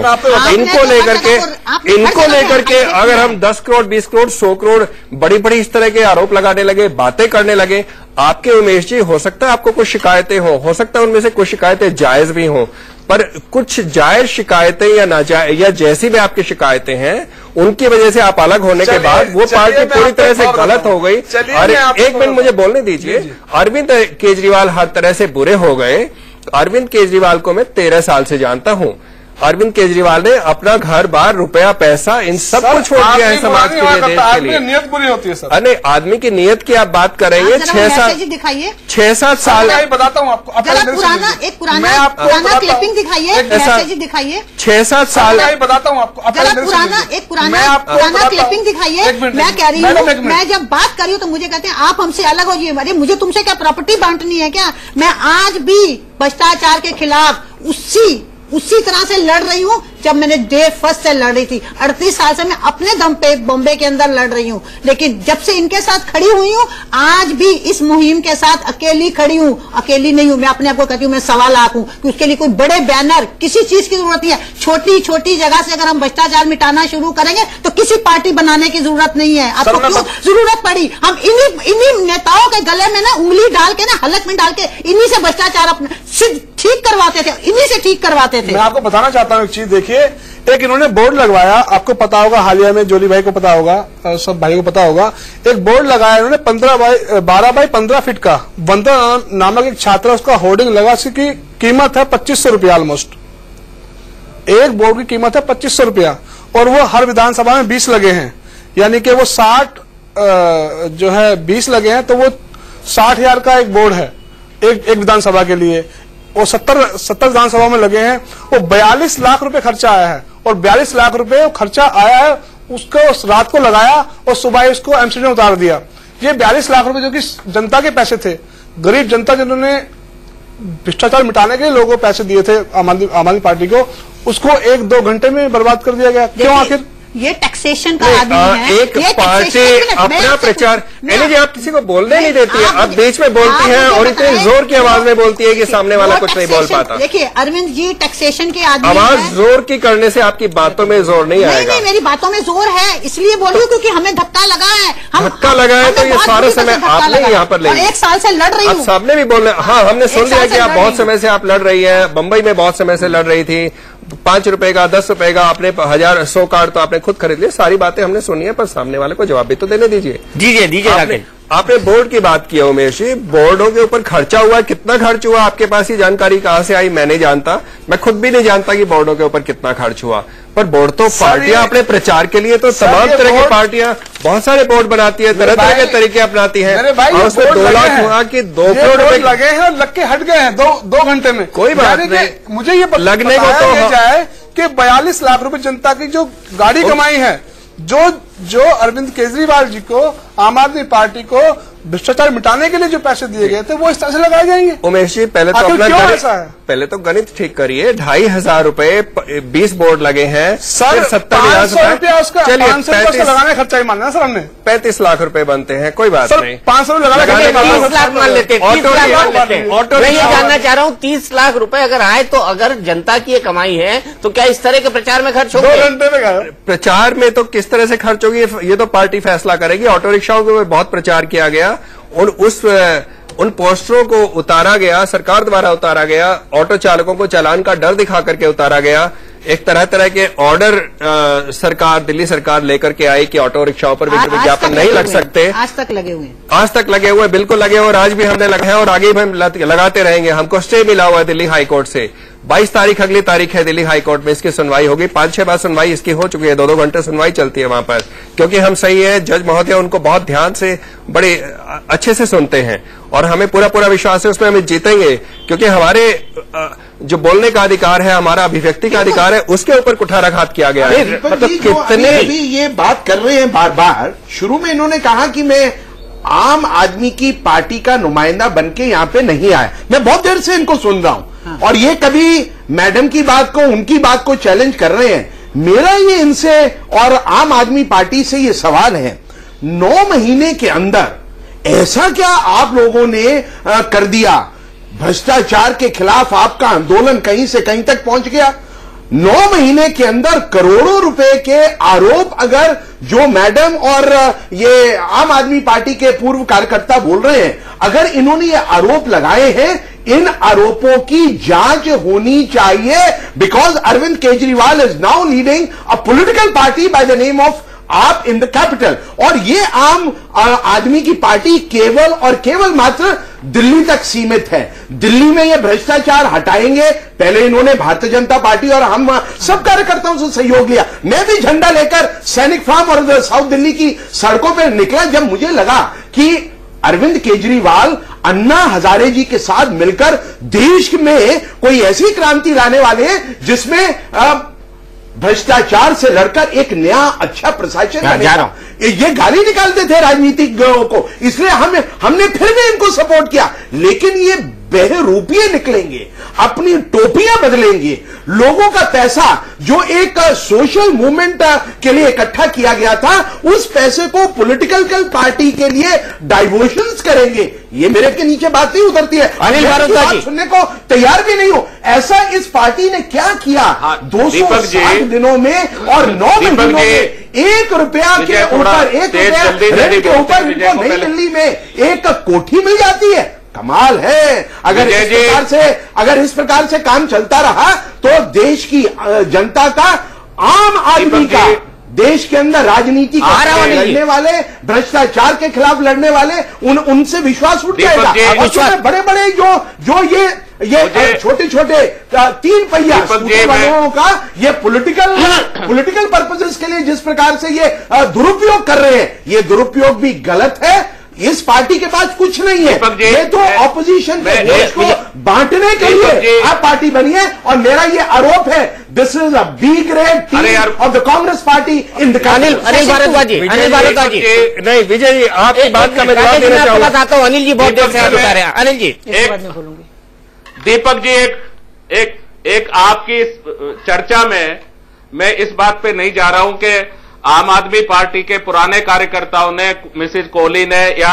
इनको लेकर के अगर हम 10 करोड़, 20 करोड़, 100 करोड़ बड़ी बड़ी इस तरह के आरोप लगाने लगे, बातें करने लगे, आपके उमेश जी, हो सकता है आपको कुछ शिकायतें हो सकता है उनमें से कुछ शिकायतें जायज भी हों, पर कुछ जायज शिकायतें या नाजायज या जैसी भी आपकी शिकायतें हैं, उनकी वजह से आप अलग होने के बाद वो पार्टी पूरी तरह से गलत हो गई। अरे एक मिनट मुझे बोलने दीजिए। अरविंद केजरीवाल हर तरह से बुरे हो गए। अरविंद केजरीवाल को मैं 13 साल से जानता हूं। अरविंद केजरीवाल ने अपना घर बार, रुपया, पैसा, इन सब को छोड़ दिया है समाज के लिए, देश के लिए। नियत बुरी होती है सर। अरे आदमी की नियत की आप बात कर रहे हैं। 6-7 साल बताता हूँ आपको। एक पुराना क्लिपिंग दिखाइए, मैसेज दिखाइए। 6-7 साल बताता हूँ आपको। पुराना क्लिपिंग दिखाइए। मैं कह रही हूँ, मैं जब बात कर रही हूँ तो मुझे कहते हैं आप हमसे अलग हो जाइए। अरे मुझे तुमसे क्या प्रॉपर्टी बांटनी है क्या? मैं आज भी भ्रष्टाचार के खिलाफ उसी तरह से लड़ रही हूँ जब मैंने डे फर्स्ट से लड़ रही थी। 38 साल से मैं अपने दम पे बॉम्बे के अंदर लड़ रही हूँ, लेकिन जब से इनके साथ खड़ी हुई हूँ, आज भी इस मुहिम के साथ अकेली खड़ी हूँ। अकेली नहीं हूँ, मैं अपने आप को कहती हूँ मैं 1.25 लाख हूँ, कि उसके लिए कोई बड़े बैनर किसी चीज की जरूरत नहीं है। छोटी छोटी जगह से अगर हम भ्रष्टाचार मिटाना शुरू करेंगे तो किसी पार्टी बनाने की जरूरत नहीं है। आपको क्यों जरूरत पड़ी? हम इन्हीं नेताओं के गले में ना उंगली डाल के ना हलक में डाल के इन्हीं से भ्रष्टाचार अपने ठीक करवाते थे, इन्हीं से ठीक करवाते थे। मैं आपको बताना चाहता हूँ एक चीज, देखिए, एक इन्होंने बोर्ड लगवाया, आपको पता होगा, हालिया में जोली भाई को पता होगा, सब भाई को पता होगा, एक बोर्ड लगाया इन्होंने 12 बाई 15 फीट का। वंदना नामक एक छात्र, उसका होर्डिंग लगा, उसकी कीमत है 2500 रुपया ऑलमोस्ट। एक बोर्ड की कीमत है 2500 रुपया, और वो हर विधानसभा में 20 लगे हैं, यानी कि वो 60 जो है 20 लगे हैं, तो वो 60,000 का एक बोर्ड है एक विधानसभा के लिए। वो 70 विधानसभा में लगे हैं, वो 42 लाख रुपए खर्चा आया है, और 42 लाख रुपए खर्चा आया है, उसको रात को लगाया और सुबह उसको एमसीडी में उतार दिया। ये 42 लाख रुपए जो कि जनता के पैसे थे, गरीब जनता जिन्होंने भ्रष्टाचार मिटाने के लिए लोगों को पैसे दिए थे आम आदमी पार्टी को, उसको 1-2 घंटे में बर्बाद कर दिया गया। क्यों? आखिर ये टैक्सेशन का आदमी है। एक पार्टी अपना प्रचार, जी आप किसी को बोलने नहीं देती है, आप बीच में बोलती हैं और इतने जोर की आवाज में बोलती है कि सामने वाला कुछ नहीं बोल पाता। देखिए अरविंद जी टैक्सेशन के आदमी, आवाज जोर की करने से आपकी बातों में जोर नहीं आएगा। नहीं, मेरी बातों में जोर है, इसलिए बोल रही हूँ क्योंकि हमें धक्का लगा है। धक्का लगा है तो ये सारा समय आपने यहाँ पर ले, 1 साल से लड़ रही हूँ। सामने भी बोल रहे, हाँ हमने सुन लिया कि आप बहुत समय से आप लड़ रही है, बंबई में बहुत समय से लड़ रही थी, 5 रुपए का 10 रुपए का आपने 1000-100 कार्ड तो आपने खुद खरीद लिए। सारी बातें हमने सुनी है, पर सामने वाले को जवाब भी तो देने दीजिए। दीजिए। आपने बोर्ड की बात की है उमेश जी, बोर्डों के ऊपर खर्चा हुआ, कितना खर्च हुआ आपके पास ये जानकारी कहां से आई? मैं नहीं जानता, मैं खुद भी नहीं जानता कि बोर्डों के ऊपर कितना खर्च हुआ। पर बोर्ड तो पार्टियां अपने प्रचार के लिए तो तमाम तरह की पार्टियां बहुत सारे बोर्ड बनाती है, तरह तरह के तरीके अपनाती हैं, और उसमें 2 लाख हुआ कि 2 करोड़ रुपए लगे हैं और लग के हट गए हैं 2 घंटे में। कोई बात नहीं, मुझे ये लगने को तो जाए कि 42 लाख रुपए जनता की जो गाड़ी कमाई है, जो अरविंद केजरीवाल जी को, आम आदमी पार्टी को भ्रष्टाचार मिटाने के लिए जो पैसे दिए गए थे, वो इस तरह से लगाए जाएंगे। उमेश जी पहले तो गणित ठीक करिए। 2,500 रुपए 20 बोर्ड लगे हैं सर, 70,000 रुपया उसका, 500 लगाने खर्चा ही मानना सर हमने। 35 लाख रुपए बनते हैं, कोई बात नहीं। 500 लगाने 30 लाख मान लेते हैं। मैं ये जानना चाह रहा हूँ 30 लाख रुपए अगर आए तो, अगर जनता की ये कमाई है तो क्या इस तरह के प्रचार में खर्च होगा? 2 घंटे में प्रचार में तो किस तरह से खर्च होगी ये तो पार्टी फैसला करेगी। ऑटो रिक्शाओं के ऊपर बहुत प्रचार किया गया, उन पोस्टरों को उतारा गया, सरकार द्वारा उतारा गया, ऑटो चालकों को चालान का डर दिखा करके उतारा गया। एक तरह तरह के ऑर्डर दिल्ली सरकार लेकर के आई कि ऑटो रिक्शाओं पर विज्ञापन नहीं लग सकते। आज तक लगे हुए, बिल्कुल लगे हुए, और आज भी हमने लगाए और आगे भी हम लगाते रहेंगे। हमको स्टे मिला हुआ है दिल्ली हाईकोर्ट से। 22 तारीख अगली तारीख है दिल्ली हाईकोर्ट में, इसकी सुनवाई होगी। 5-6 बार सुनवाई इसकी हो चुकी है, 2-2 घंटे सुनवाई चलती है वहां पर, क्योंकि हम सही है, जज महोदय उनको बहुत ध्यान से बड़े अच्छे से सुनते हैं, और हमें पूरा विश्वास है उसमें हम जीतेंगे, क्योंकि हमारे जो बोलने का अधिकार है, हमारा अभिव्यक्ति का अधिकार है, उसके ऊपर कुठाराघात किया गया है। मतलब कितने भी ये बात कर रहे हैं बार बार। शुरू में इन्होंने कहा कि मैं आम आदमी की पार्टी का नुमाइंदा बनके यहां पे नहीं आया। मैं बहुत देर से इनको सुन रहा हूं, और ये कभी मैडम की बात को, उनकी बात को चैलेंज कर रहे हैं। मेरा ये इनसे और आम आदमी पार्टी से ये सवाल है, 9 महीने के अंदर ऐसा क्या आप लोगों ने कर दिया? भ्रष्टाचार के खिलाफ आपका आंदोलन कहीं से कहीं तक पहुंच गया। 9 महीने के अंदर करोड़ों रुपए के आरोप अगर जो मैडम और ये आम आदमी पार्टी के पूर्व कार्यकर्ता बोल रहे हैं, अगर इन्होंने ये आरोप लगाए हैं, इन आरोपों की जांच होनी चाहिए, because Arvind Kejriwal is now leading a political party by the name of AAP in the capital. और ये आम आदमी की पार्टी केवल और केवल मात्र दिल्ली तक सीमित है। दिल्ली में ये भ्रष्टाचार हटाएंगे। पहले इन्होंने भारतीय जनता पार्टी और हम सब कार्यकर्ताओं से सहयोग लिया। मैं भी झंडा लेकर सैनिक फार्म और साउथ दिल्ली की सड़कों पर निकला, जब मुझे लगा कि अरविंद केजरीवाल अन्ना हजारे जी के साथ मिलकर देश में कोई ऐसी क्रांति लाने वाले हैं जिसमें भ्रष्टाचार से लड़कर एक नया अच्छा प्रशासन बनेगा। ये गाली निकालते थे राजनीतिज्ञों को, इसलिए हमने फिर भी इनको सपोर्ट किया। लेकिन ये बहरूपिये निकलेंगे, अपनी टोपियां बदलेंगे, लोगों का पैसा जो एक सोशल मूवमेंट के लिए इकट्ठा किया गया था, उस पैसे को पॉलिटिकल पार्टी के लिए डाइवर्शंस करेंगे। ये मेरे के नीचे बात नहीं उतरती है। अनिल भारद्वाज जी सुनने को तैयार भी नहीं हो। ऐसा इस पार्टी ने क्या किया 260 दिनों में और 9 महीनों में 1 रुपया के ऊपर 1 रुपया रेंट के ऊपर इनको नई दिल्ली में एक कोठी मिल जाती है। कमाल है। अगर इस प्रकार से काम चलता रहा तो देश की जनता का, आम आदमी का, देश के अंदर राजनीति लड़ने वाले, भ्रष्टाचार के खिलाफ लड़ने वाले, उनसे विश्वास उठ जाएगा। बड़े बड़े जो ये छोटे छोटे 3 पहिया वालों का ये पॉलिटिकल पर्पसेस के लिए जिस प्रकार से ये दुरुपयोग कर रहे हैं, ये दुरुपयोग भी गलत है। इस पार्टी के पास कुछ नहीं है। ये तो ऑपोजिशन के देश को बांटने के लिए आप पार्टी बनी है। और मेरा ये आरोप है, this is a B grade team of the Congress party in the Anil Bhardwaj ji नहीं, विजय जी आपकी बात का मैं जवाब देना चाहता हूँ। अनिल जी बहुत देर से हाथ उठा रहे हैं। अनिल जी दीपक जी एक आपकी चर्चा में मैं इस बात पे नहीं जा रहा हूं कि आम आदमी पार्टी के पुराने कार्यकर्ताओं ने, मिसेज कोहली ने या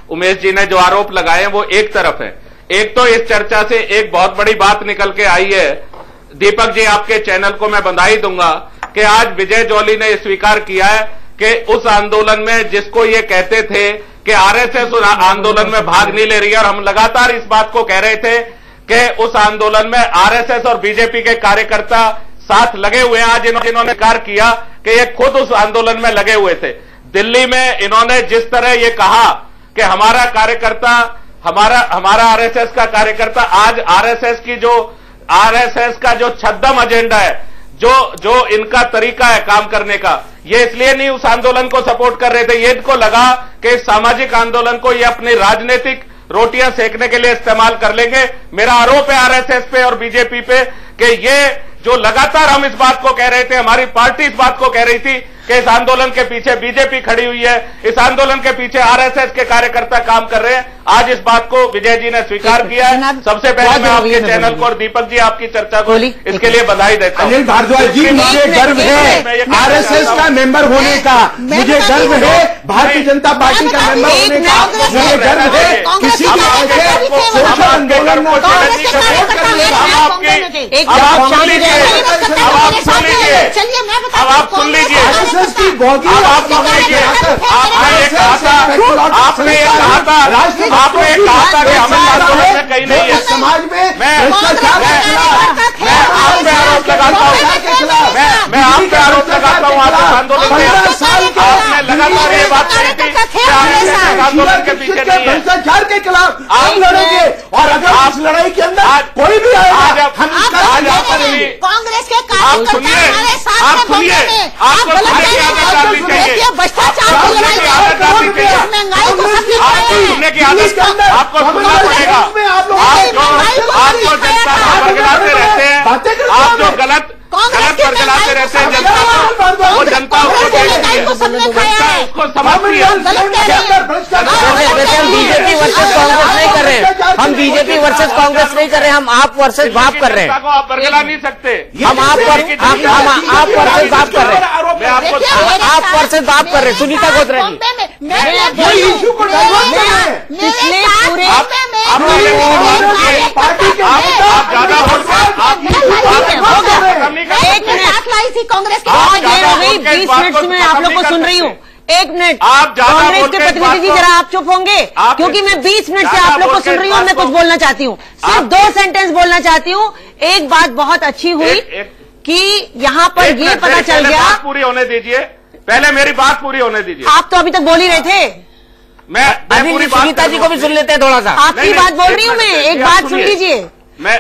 उमेश जी ने जो आरोप लगाए हैं वो एक तरफ है। एक तो इस चर्चा से एक बहुत बड़ी बात निकल के आई है। दीपक जी आपके चैनल को मैं बधाई दूंगा कि आज विजय जॉली ने स्वीकार किया है कि उस आंदोलन में जिसको ये कहते थे कि आरएसएस उस आंदोलन में भाग नहीं ले रही है, और हम लगातार इस बात को कह रहे थे कि उस आंदोलन में आरएसएस और बीजेपी के कार्यकर्ता साथ लगे हुए हैं। आज इन्होंने स्वीकार किया कि ये खुद उस आंदोलन में लगे हुए थे। दिल्ली में इन्होंने जिस तरह ये कहा कि हमारा कार्यकर्ता, हमारा आरएसएस का कार्यकर्ता, आज आरएसएस का जो छद्म एजेंडा है, जो इनका तरीका है काम करने का, ये इसलिए नहीं उस आंदोलन को सपोर्ट कर रहे थे। ये इनको लगा कि इस सामाजिक आंदोलन को ये अपनी राजनीतिक रोटियां सेकने के लिए इस्तेमाल कर लेंगे। मेरा आरोप है आरएसएस पे और बीजेपी पे कि ये जो लगातार हम इस बात को कह रहे थे, हमारी पार्टी इस बात को कह रही थी कि इस आंदोलन के पीछे बीजेपी खड़ी हुई है, इस आंदोलन के पीछे आरएसएस के कार्यकर्ता काम कर रहे हैं। आज इस बात को विजय जी ने स्वीकार किया है। सबसे पहले मैं आपके चैनल को और दीपक जी आपकी चर्चा को इसके लिए बधाई देता हूं। अनिल भारद्वाज जी, मुझे गर्व है आरएसएस का मेंबर होने का, मुझे गर्व है भारतीय जनता पार्टी का मेंबर होने का, मुझे गर्व है किसी भी सोशल आंदोलन में सपोर्ट करने का। अब आप सुन लीजिए, आरएसएस की बॉडी आपने कहा था कि हमें आंदोलन में कहीं नहीं है। समाज में मैं आप पे आरोप लगाता हूँ, मैं आप पे आरोप लगाता हूँ। आप आंदोलन में आपने लगातार ये बात कही थी कि आंदोलन के पीछे नहीं है। भ्रष्टाचार के खिलाफ आप लड़ेंगे, और अगर इस लड़ाई के अंदर कोई भी आएगा, कांग्रेस के कार्यकर्ता हमारे साथ सुनिए, आपको सुनने की आदत डालनी चाहिए। भ्रष्टाचार की लड़ाई महंगाई को सुनने की आदत आपको सुनना पड़ेगा। आपको जनता को बरगलाते रहते हैं, आप जो गलत बरगलाते रहते हैं जनता को, वो जनता उसको देखती है, उसको समझती है। हम बीजेपी वर्सेस कांग्रेस नहीं कर रहे हैं, हम बीजेपी वर्सेस कांग्रेस नहीं कर रहे हैं, हम आप वर्सेस बाप कर रहे हैं। आप बरगला नहीं सकते, हम आप वर्सेस बाप कर रहे हैं, आप वर्सेस बाप कर रहे हैं। सुनीता गोत्रा जी, इशू को पिछले पूरे लाई थी कांग्रेस के 20 मिनट से मैं आप लोग को सुन रही हूँ। 1 मिनट, कांग्रेस के प्रतिनिधि जी जरा आप चुप होंगे, क्योंकि मैं 20 मिनट से आप लोग को सुन रही हूँ। मैं कुछ बोलना चाहती हूँ, सिर्फ 2 सेंटेंस बोलना चाहती हूँ। एक बात बहुत अच्छी हुई कि यहाँ पर ये पता चल गया। पूरी होने दीजिए, पहले मेरी बात पूरी होने दीजिए। आप तो अभी तक बोल ही रहे थे। मैं पूरी सुनीता जी को भी सुन लेते हैं थोड़ा सा। आपकी बात बोल रही हूँ मैं, एक बात सुन लीजिए। मैं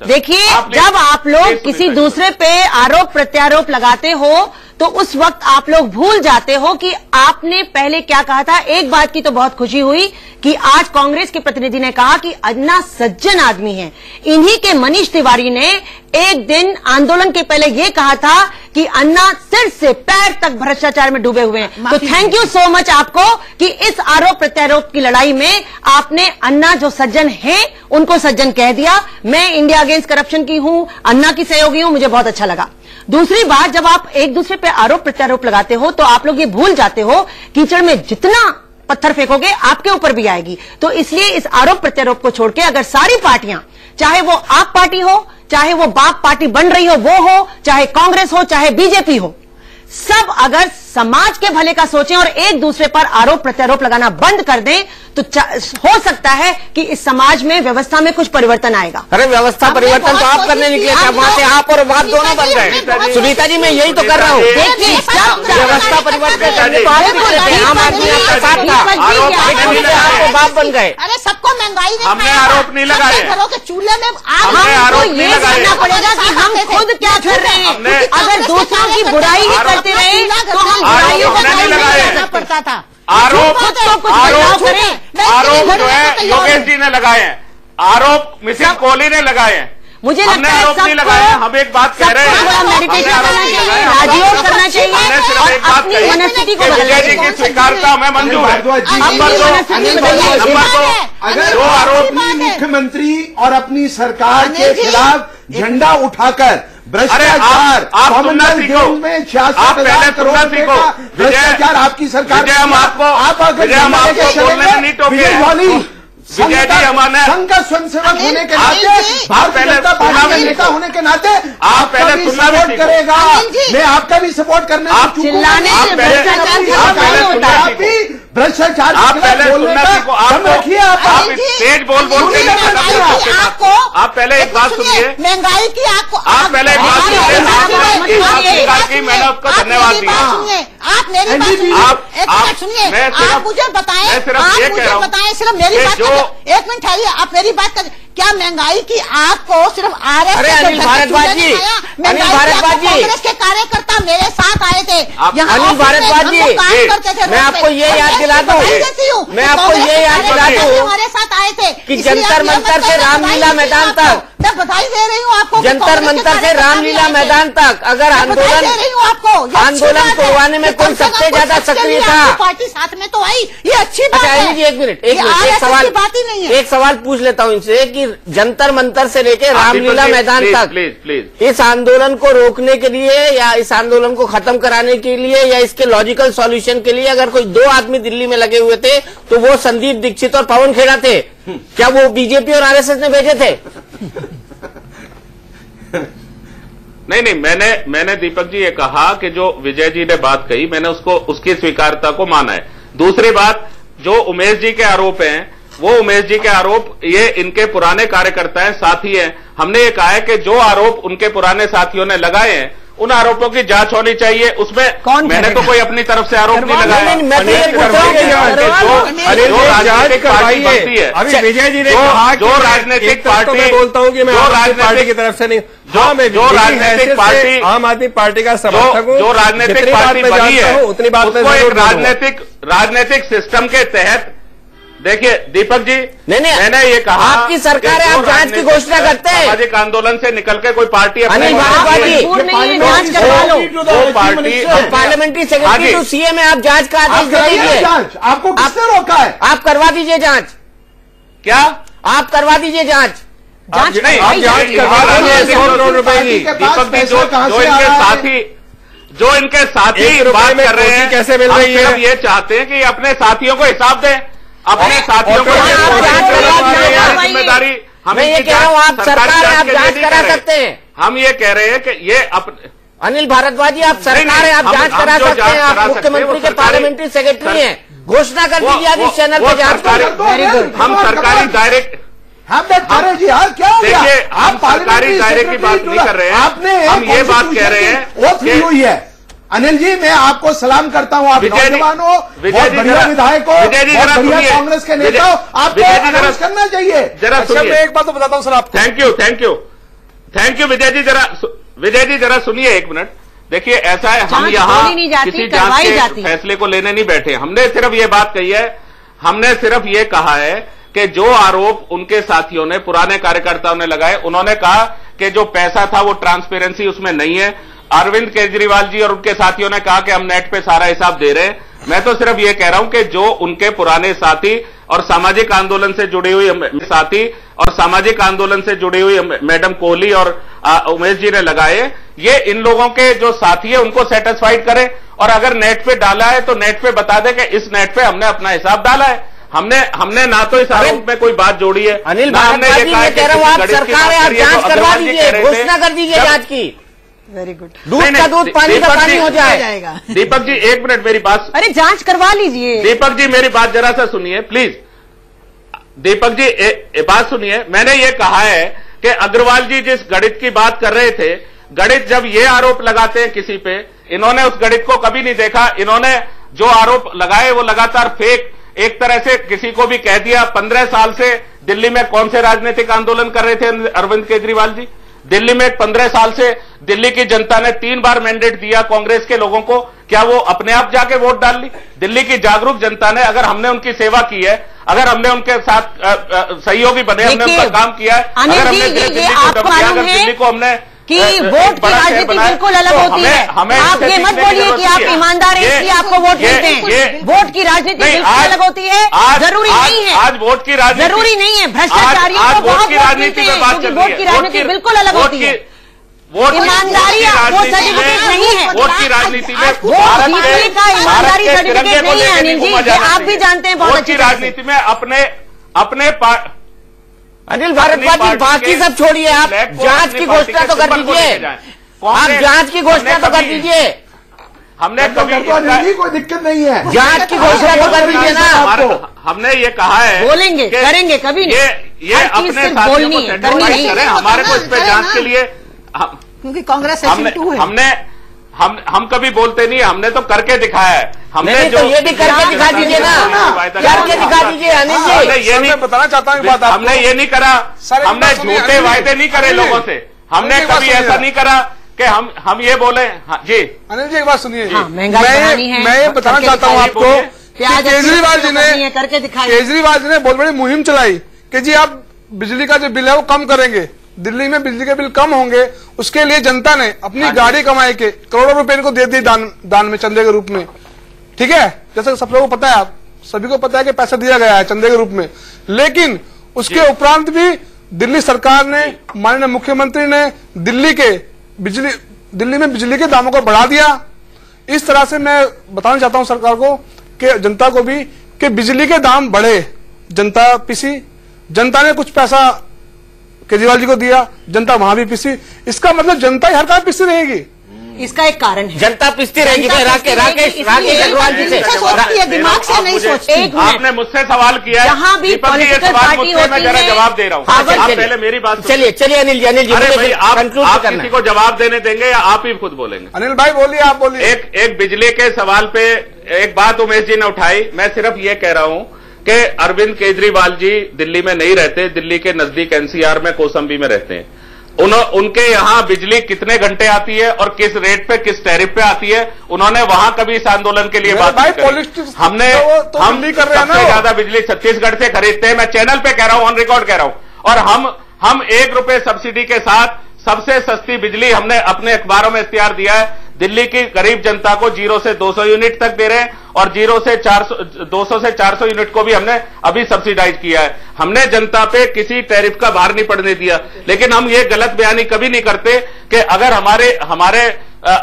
देखिए, जब आप लोग किसी दूसरे पे आरोप प्रत्यारोप लगाते हो तो उस वक्त आप लोग भूल जाते हो कि आपने पहले क्या कहा था। एक बात की तो बहुत खुशी हुई कि आज कांग्रेस के प्रतिनिधि ने कहा कि अन्ना सज्जन आदमी हैं। इन्हीं के मनीष तिवारी ने एक दिन आंदोलन के पहले यह कहा था कि अन्ना सिर से पैर तक भ्रष्टाचार में डूबे हुए हैं। तो थैंक यू सो मच आपको कि इस आरोप प्रत्यारोप की लड़ाई में आपने अन्ना जो सज्जन हैं उनको सज्जन कह दिया। मैं इंडिया अगेंस्ट करप्शन की हूं, अन्ना की सहयोगी हूं, मुझे बहुत अच्छा लगा। दूसरी बात, जब आप एक दूसरे पे आरोप प्रत्यारोप लगाते हो तो आप लोग ये भूल जाते हो कीचड़ में जितना पत्थर फेंकोगे आपके ऊपर भी आएगी। तो इसलिए इस आरोप प्रत्यारोप को छोड़ के अगर सारी पार्टियां, चाहे वो आप पार्टी हो, चाहे वो बाप पार्टी बन रही हो वो हो, चाहे कांग्रेस हो, चाहे बीजेपी हो, सब अगर समाज के भले का सोचें और एक दूसरे पर आरोप प्रत्यारोप लगाना बंद कर दें तो हो सकता है कि इस समाज में व्यवस्था में कुछ परिवर्तन आएगा। अरे व्यवस्था परिवर्तन तो आप करने निकले थे, वहां से आप और बात दोनों बन गए। सुनीता जी, मैं यही तो कर रहा हूँ। व्यवस्था परिवर्तन करने तो आप निकले थे, आम आदमी आपका साथ था, आप बाप बन गए। अरे सबको महंगाई ने हमने आरोप नहीं लगाए, घरों के चूल्हे में हमको ये जानना पड़ेगा कि हम खुद क्या कर रहे हैं। अगर दूसरों की बुराई ही करते रहे तो हम बुराइयों का करना पड़ता था। आरोप जो है योगेश जी ने लगाए हैं, आरोप मिसिस कोहली ने लगाए हैं, मुझे हमने आरोप नहीं लगाए हैं। हम एक बात कह रहे हैं, मेडिटेशन करना चाहिए, राजयोग करना चाहिए और अपनी मनस्थिति को विजय जी की स्वीकारता मैं मंजूर है। अगर अपनी मुख्यमंत्री और अपनी सरकार के खिलाफ झंडा उठाकर भ्रष्टाचार, कॉमनवेल्थ गेम्स में 66,000 करोड़ रुपए का भ्रष्टाचार आपकी सरकार, आप अगर विजय जी हमारे संघ का स्वयंसेवक होने के नाते, भारतीय जनता पार्टी के नेता होने के नाते आप पहले भी सपोर्ट करेगा, मैं आपका भी सपोर्ट करने आप पहले भ्रष्टाचार आप पहले रखिए, आप तेज बोल के आप पहले एक बात सुनिए, महंगाई की आपको आप पहले एक बात सुनिए, मैंने आपको धन्यवाद दिया। आप मेरी बात सुनिए, आप मुझे बताएं, सिर्फ मेरी बात, एक मिनट ठहरिए, आप मेरी बात कर, क्या महंगाई की आपको सिर्फ आरएस अनिल भारद्वाज जी, अनिल भारद्वाज जी, कांग्रेस के कार्यकर्ता मेरे साथ आए थे, अनिल भारद्वाज जी, मैं आपको ये याद दिला दूं, मैं आपको ये याद दिला दूं हमारे साथ आए थे कि जंतर मंतर से रामलीला मैदान तक, मैं बधाई दे रही हूँ आपको, जंतर मंतर से रामलीला मैदान तक अगर आंदोलन करवाने में कौन सबसे ज्यादा सक्रिय था, पार्टी साथ में तो आई, ये अच्छी बात है। जी एक मिनट, एक सवाल पूछ लेता हूँ इनसे कि जंतर मंतर से लेकर रामलीला मैदान तक इस आंदोलन को रोकने के लिए या इस आंदोलन को खत्म कराने के लिए या इसके लॉजिकल सॉल्यूशन के लिए अगर कोई दो आदमी दिल्ली में लगे हुए थे तो वो संदीप दीक्षित और पवन खेड़ा थे, क्या वो बीजेपी और आरएसएस ने भेजे थे? नहीं, मैंने दीपक जी ये कहा कि जो विजय जी ने बात कही मैंने उसकी स्वीकारता को माना है। दूसरी बात, जो उमेश जी के आरोप हैं वो उमेश जी के आरोप ये इनके पुराने कार्यकर्ता हैं, साथी हैं। हमने ये कहा है कि जो आरोप उनके पुराने साथियों ने लगाए हैं उन आरोपों की जांच होनी चाहिए। उसमें मैंने तो कोई अपनी तरफ से आरोप नहीं लगाया। जो राजनीतिक पार्टी बनती है, अभी विजय जी ने कहा जो राजनीतिक पार्टी, मैं बोलता हूँ कि मैं राजनीतिक पार्टी की तरफ से नहीं, जो राजनीतिक पार्टी आम आदमी पार्टी का समर्थक हूँ, जो राजनीतिक पार्टी बनी है उतनी बात उसको एक राजनीतिक सिस्टम के तहत, देखिए दीपक जी, नहीं, मैंने ये कहा आपकी सरकार है, आप जांच की घोषणा करते हैं, सामाजिक आंदोलन से निकल के कोई पार्टी अनिल भारद्वाज जी जांच करवा लो, वो party parliamentary secretary to CM है, आप जांच का आदेश दे दीजिए। आपको किसने रोका है? आप करवा दीजिए जांच। क्या आप करवा दीजिए जांच? जांच नहीं, आप जांच करवा दीजिए। 100 करोड़ रुपए की दीपक जी, जो इनके साथी बात कर रहे हैं, कैसे मिल रही है? ये चाहते हैं कि अपने साथियों को हिसाब दें, अपने साथियों को जिम्मेदारी हमें ये कह रहा हूँ, आप सरकार है, आप जांच करा सकते हैं। हम ये कह रहे हैं कि ये अनिल भारद्वाज जी, आप सरकार है, आप जांच करा सकते हैं, आप मुख्यमंत्री के पार्लियामेंट्री सेक्रेटरी हैं, घोषणा कर दीजिए आज इस चैनल पर जांच करें। हम सरकारी डायरेक्ट जी हाँ, क्या हो गया? देखिए, हम सरकारी दायरे की बात नहीं कर रहे हैं, आपने हम ये बात कह रहे हैं वो फ्री हुई है। अनिल जी, मैं आपको सलाम करता हूं, आप नौजवान हो, बहुत बढ़िया विधायक हो, बहुत बढ़िया कांग्रेस के नेता हो, आपको अनाउंस करना चाहिए। जरा मैं एक बात तो बताता हूं सर आपको। Thank you. Thank you Vijay ji जरा सुनिए एक मिनट। देखिए ऐसा है, हम यहाँ किसी जांच के फैसले को लेने नहीं बैठे। हमने सिर्फ ये बात कही है, हमने सिर्फ ये कहा है कि जो आरोप उनके साथियों ने, पुराने कार्यकर्ताओं ने लगाए, उन्होंने कहा कि जो पैसा था वो ट्रांसपेरेंसी उसमें नहीं है। अरविंद केजरीवाल जी और उनके साथियों ने कहा कि हम नेट पे सारा हिसाब दे रहे हैं। मैं तो सिर्फ ये कह रहा हूं कि जो उनके पुराने साथी और सामाजिक आंदोलन से जुड़ी हुई मैडम कोहली और उमेश जी ने लगाए, ये इन लोगों के जो साथी है उनको सेटिस्फाइड करें। और अगर नेट पे डाला है तो नेट पे बता दे कि इस नेट पे हमने अपना हिसाब डाला है। हमने ना तो इस आरोप में कोई बात जोड़ी है, अनिल ना हमने ये कहा कह रहा हूं आप सरकार है, आप जांच करवा दीजिए, घोषणा कर दीजिए जांच की। Very good. दूध का दूध, पानी का पानी हो जाएगा। दीपक जी एक मिनट मेरी बात, अरे जांच करवा लीजिए। दीपक जी मेरी बात जरा सा सुनिए प्लीज। दीपक जी बात सुनिए, मैंने ये कहा है कि अग्रवाल जी जिस गणित की बात कर रहे थे, गणित जब ये आरोप लगाते हैं किसी पे, इन्होंने उस गणित को कभी नहीं देखा। इन्होंने जो आरोप लगाए वो लगातार फेक, एक तरह से किसी को भी कह दिया। 15 साल से दिल्ली में कौन से राजनीतिक आंदोलन कर रहे थे अरविंद केजरीवाल जी? दिल्ली में 15 साल से दिल्ली की जनता ने 3 बार मैंडेट दिया कांग्रेस के लोगों को, क्या वो अपने आप जाके वोट डाल ली? दिल्ली की जागरूक जनता ने, अगर हमने उनकी सेवा की है, अगर हमने उनके साथ सहयोगी बने, हमने उनका काम किया है, अगर हमने दिल्ली को हमने कि वोट की राजनीति बिल्कुल अलग होती है। आप ये मत बोलिए कि आप ईमानदार हैं इसलिए आपको वोट मिलते हैं। वोट की राजनीति बिल्कुल अलग होती है, जरूरी नहीं है। आज वोट की राजनीति जरूरी नहीं है, भ्रष्टाचारियों को बहुत वोट मिलते हैं, क्योंकि वोट की राजनीति बिल्कुल अलग होती है। ईमानदारी वो सर्टिफिकेट नहीं है। वोट की राजनीति में वोट जीतने का ईमानदारी सर्टिफिकेट नहीं है अनिल जी, ये आप भी जानते हैं बहुत अच्छी। वोट की राजनीति में अपने अनिल भारद्वाज जी बाकी सब छोड़िए, आप जांच की घोषणा तो कर दीजिए। आप जांच की घोषणा तो कर दीजिए। हमने कभी कोई दिक्कत नहीं है, जांच की घोषणा तो कर दीजिए ना। हमने ये कहा है, बोलेंगे करेंगे कभी नहीं, ये अपने साथियों को सेटिस्फाई करें। हमारे को इस पे जांच के लिए, क्योंकि कांग्रेस हम कभी बोलते नहीं, हमने तो करके दिखाया है। हमने जो ये भी करके दिखा दीजिए ना, करके दिखा दीजिए अनिल जी। ये नहीं बताना चाहता हूँ बात, हमने ये नहीं करा, हमने झूठे वायदे नहीं करे लोगों से। हमने कभी ऐसा नहीं करा कि हम ये बोले। जी अनिल जी एक बात सुनिए, मैं ये बताना चाहता हूँ आपको, केजरीवाल जी ने बहुत बड़ी मुहिम चलाई कि जी आप बिजली का जो बिल है वो कम करेंगे, दिल्ली में बिजली के बिल कम होंगे। उसके लिए जनता ने अपनी गाड़ी कमाई के करोड़ों रुपए इनको दे दिए दान में, चंदे के रूप में। ठीक है, जैसे सब लोगों को पता है, आप सभी को पता है कि पैसा दिया गया है चंदे के रूप में। लेकिन उसके उपरांत भी दिल्ली सरकार ने, माननीय मुख्यमंत्री ने दिल्ली में बिजली के दामों को बढ़ा दिया। इस तरह से मैं बताना चाहता हूं सरकार को कि जनता को भी कि बिजली के दाम बढ़े, जनता पिसी, जनता ने कुछ पैसा केजरीवाल जी को दिया, जनता वहां भी पिसी। इसका मतलब जनता हर काम पिसती रहेगी, इसका एक कारण है। जनता पिसती रहेगी। राकेश अग्रवाल जी से दिमाग से नहीं सोचती। आपने मुझसे सवाल किया है, जहाँ भी पॉलिटिकल पार्टी होती है, मैं जरा जवाब दे रहा हूँ। आप पहले मेरी बात चलिए अनिल जी अरे भाई आप किसी को जवाब देने देंगे या आप ही खुद बोलेंगे? अनिल भाई बोलिए, आप बोलिए। एक बिजली के सवाल पे एक बात उमेश जी ने उठाई, मैं सिर्फ ये कह रहा हूँ कि अरविंद केजरीवाल जी दिल्ली में नहीं रहते, दिल्ली के नजदीक एनसीआर में कोसंबी में रहते हैं। उनके यहाँ बिजली कितने घंटे आती है और किस रेट पे, किस टैरिफ पे आती है, उन्होंने वहां कभी इस आंदोलन के लिए बात नहीं करी। हमने हम सबसे ज्यादा बिजली छत्तीसगढ़ से खरीदते हैं, मैं चैनल पे कह रहा हूं, ऑन रिकॉर्ड कह रहा हूं। और हम 1 रुपए सब्सिडी के साथ सबसे सस्ती बिजली हमने अपने अखबारों में इख्तियार दिया है। दिल्ली की गरीब जनता को 0 से 200 यूनिट तक दे रहे हैं और 200 से 400 यूनिट को भी हमने अभी सब्सिडाइज किया है। हमने जनता पे किसी टैरिफ का भार नहीं पड़ने दिया। लेकिन हम ये गलत बयानी कभी नहीं करते कि अगर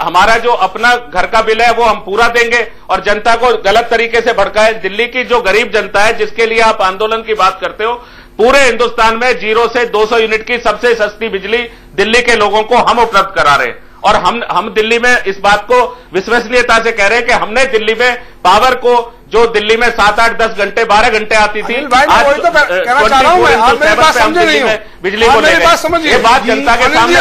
हमारा जो अपना घर का बिल है वो हम पूरा देंगे और जनता को गलत तरीके से भड़काए। दिल्ली की जो गरीब जनता है जिसके लिए आप आंदोलन की बात करते हो, पूरे हिंदुस्तान में 0 से 200 यूनिट की सबसे सस्ती बिजली दिल्ली के लोगों को हम उपलब्ध करा रहे हैं। और हम दिल्ली में इस बात को विश्वसनीयता से कह रहे हैं कि हमने दिल्ली में पावर को, जो दिल्ली में 7, 8, 10 घंटे 12 घंटे आती थी, आज 24/7 हम दिल्ली में बिजली को ले गए। ये बात जनता के सामने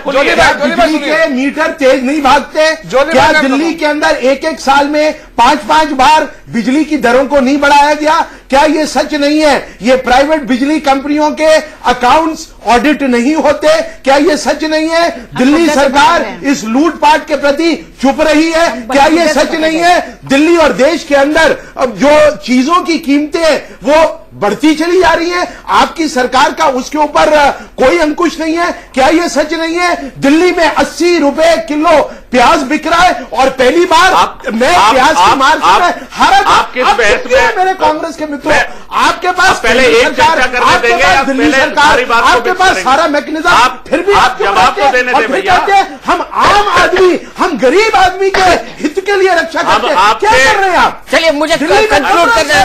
बिजली के मीटर तेज नहीं भागते क्या? दिल्ली के अंदर एक साल में 5-5 बार बिजली की दरों को नहीं बढ़ाया गया क्या ये सच नहीं है? ये प्राइवेट बिजली कंपनियों के अकाउंट्स ऑडिट नहीं होते? क्या ये सच नहीं है? दिल्ली सरकार इस लूटपाट के प्रति चुप रही है? क्या ये सच नहीं है? दिल्ली और देश के अंदर अब जो चीजों की कीमतें वो बढ़ती चली जा रही है, आपकी सरकार का उसके ऊपर कोई अंकुश नहीं है? क्या यह सच नहीं है? दिल्ली में 80 रुपए किलो प्याज बिक रहा है और पहली बार मैं प्याज की मार से हरा मेरे कांग्रेस के मित्रों, आपके पास पहले एक चर्चा करने देंगे, दिल्ली सरकार आपके पास सारा मैकेनिज्म, फिर भी आप जवाब तो देने दे भैया। हम आम आदमी, हम गरीब आदमी के हित के लिए रक्षा करते हैं, क्या कर रहे हैं आप? चलिए मुझे कंक्लूड करना है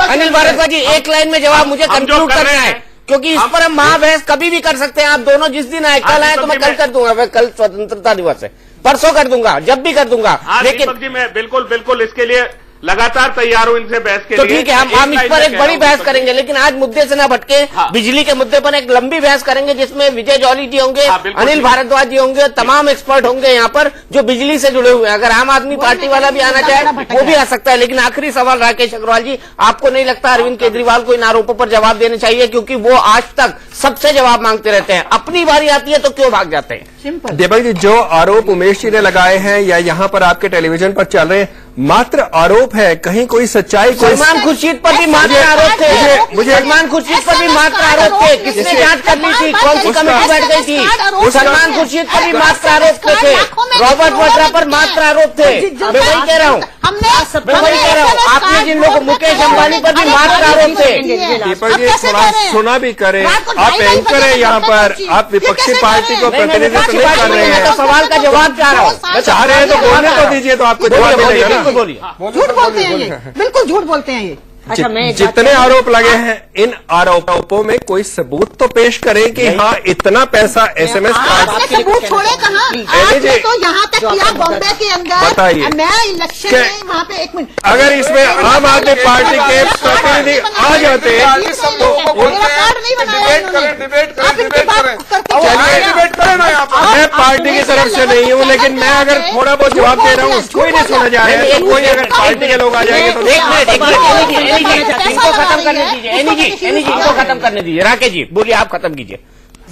अनिल भारद्वाज जी, एक लाइन में जवाब मुझे कंक्लूड करना है, क्योंकि इस पर हम महाबहस कभी भी कर सकते हैं। आप दोनों जिस दिन आए, कल आए तो मैं कल कर दूंगा, मैं कल स्वतंत्रता दिवस है, परसों कर दूंगा, जब भी कर दूंगा। लेकिन जी मैं बिल्कुल इसके लिए लगातार तैयार हूं इनसे बहस के लिए। तो ठीक है, हम इस पर एक बड़ी बहस करेंगे, लेकिन आज मुद्दे से ना भटके, बिजली के मुद्दे पर एक लंबी बहस करेंगे जिसमें विजय जौहरी जी होंगे, अनिल भारद्वाज जी होंगे, तमाम एक्सपर्ट होंगे यहाँ पर जो बिजली से जुड़े हुए हैं। अगर आम आदमी पार्टी वाला भी आना चाहे वो भी आ सकता है। लेकिन आखिरी सवाल राकेश अग्रवाल जी, आपको नहीं लगता अरविंद केजरीवाल को इन आरोपों पर जवाब देने चाहिए? क्योंकि वो आज तक सबसे जवाब मांगते रहते हैं, अपनी बारी आती है तो क्यों भाग जाते हैं? दीपक जी, जो आरोप उमेश जी ने लगाए हैं या यहाँ पर आपके टेलीविजन पर चल रहे हैं, मात्र आरोप है, कहीं कोई सच्चाई, सलमान खुर्शीद पर भी मात्र आरोप थे। मुझे सलमान खुर्शीद पर भी मात्र आरोप थे। किसने जांच करनी थी? कौन सी कमेटी बैठ गई थी? सलमान खुर्शीद पर भी मात्र आरोप थे। रॉबर्ट वाड्रा पर मात्र आरोप थे। मैं वही कह रहा हूँ, आपने जिन लोगों, मुकेश अंबानी पर भी मात्र आरोप थे। दीपक जी थोड़ा सुना भी करें, आप एंकर हैं यहाँ पर, आप विपक्षी पार्टी को प्रतिनिधित्व नहीं कर रहे हैं। तो सवाल का जवाब चाह रहा हूँ, चाह रहे हैं तो बोलने तो दीजिए, तो आपको जवाब मिलेगा ना। झूठ बोलते हैं ये, बिल्कुल झूठ बोलते हैं ये। जितने आरोप लगे हैं, इन आरोपों में कोई सबूत तो पेश करें कि हाँ इतना पैसा एसएमएस आपने सबूत छोड़े कहाँ? आपने तो यहाँ तक किया बॉम्बे के अंदर। बताइए, मैं इलेक्शन में वहाँ पे, एक मिनट, अगर इसमें आम आदमी पार्टी के प्रतिनिधि आ जाते मैं पार्टी की तरफ से नहीं हूँ, लेकिन मैं अगर थोड़ा बहुत जवाब दे रहा हूँ, कोई नहीं सुना जा रहा है, कोई अगर पार्टी के लोग आ जाएंगे तो इनको खत्म करने दीजिए, एनी जी इनको खत्म करने दीजिए। राकेश जी बोलिए, आप खत्म कीजिए।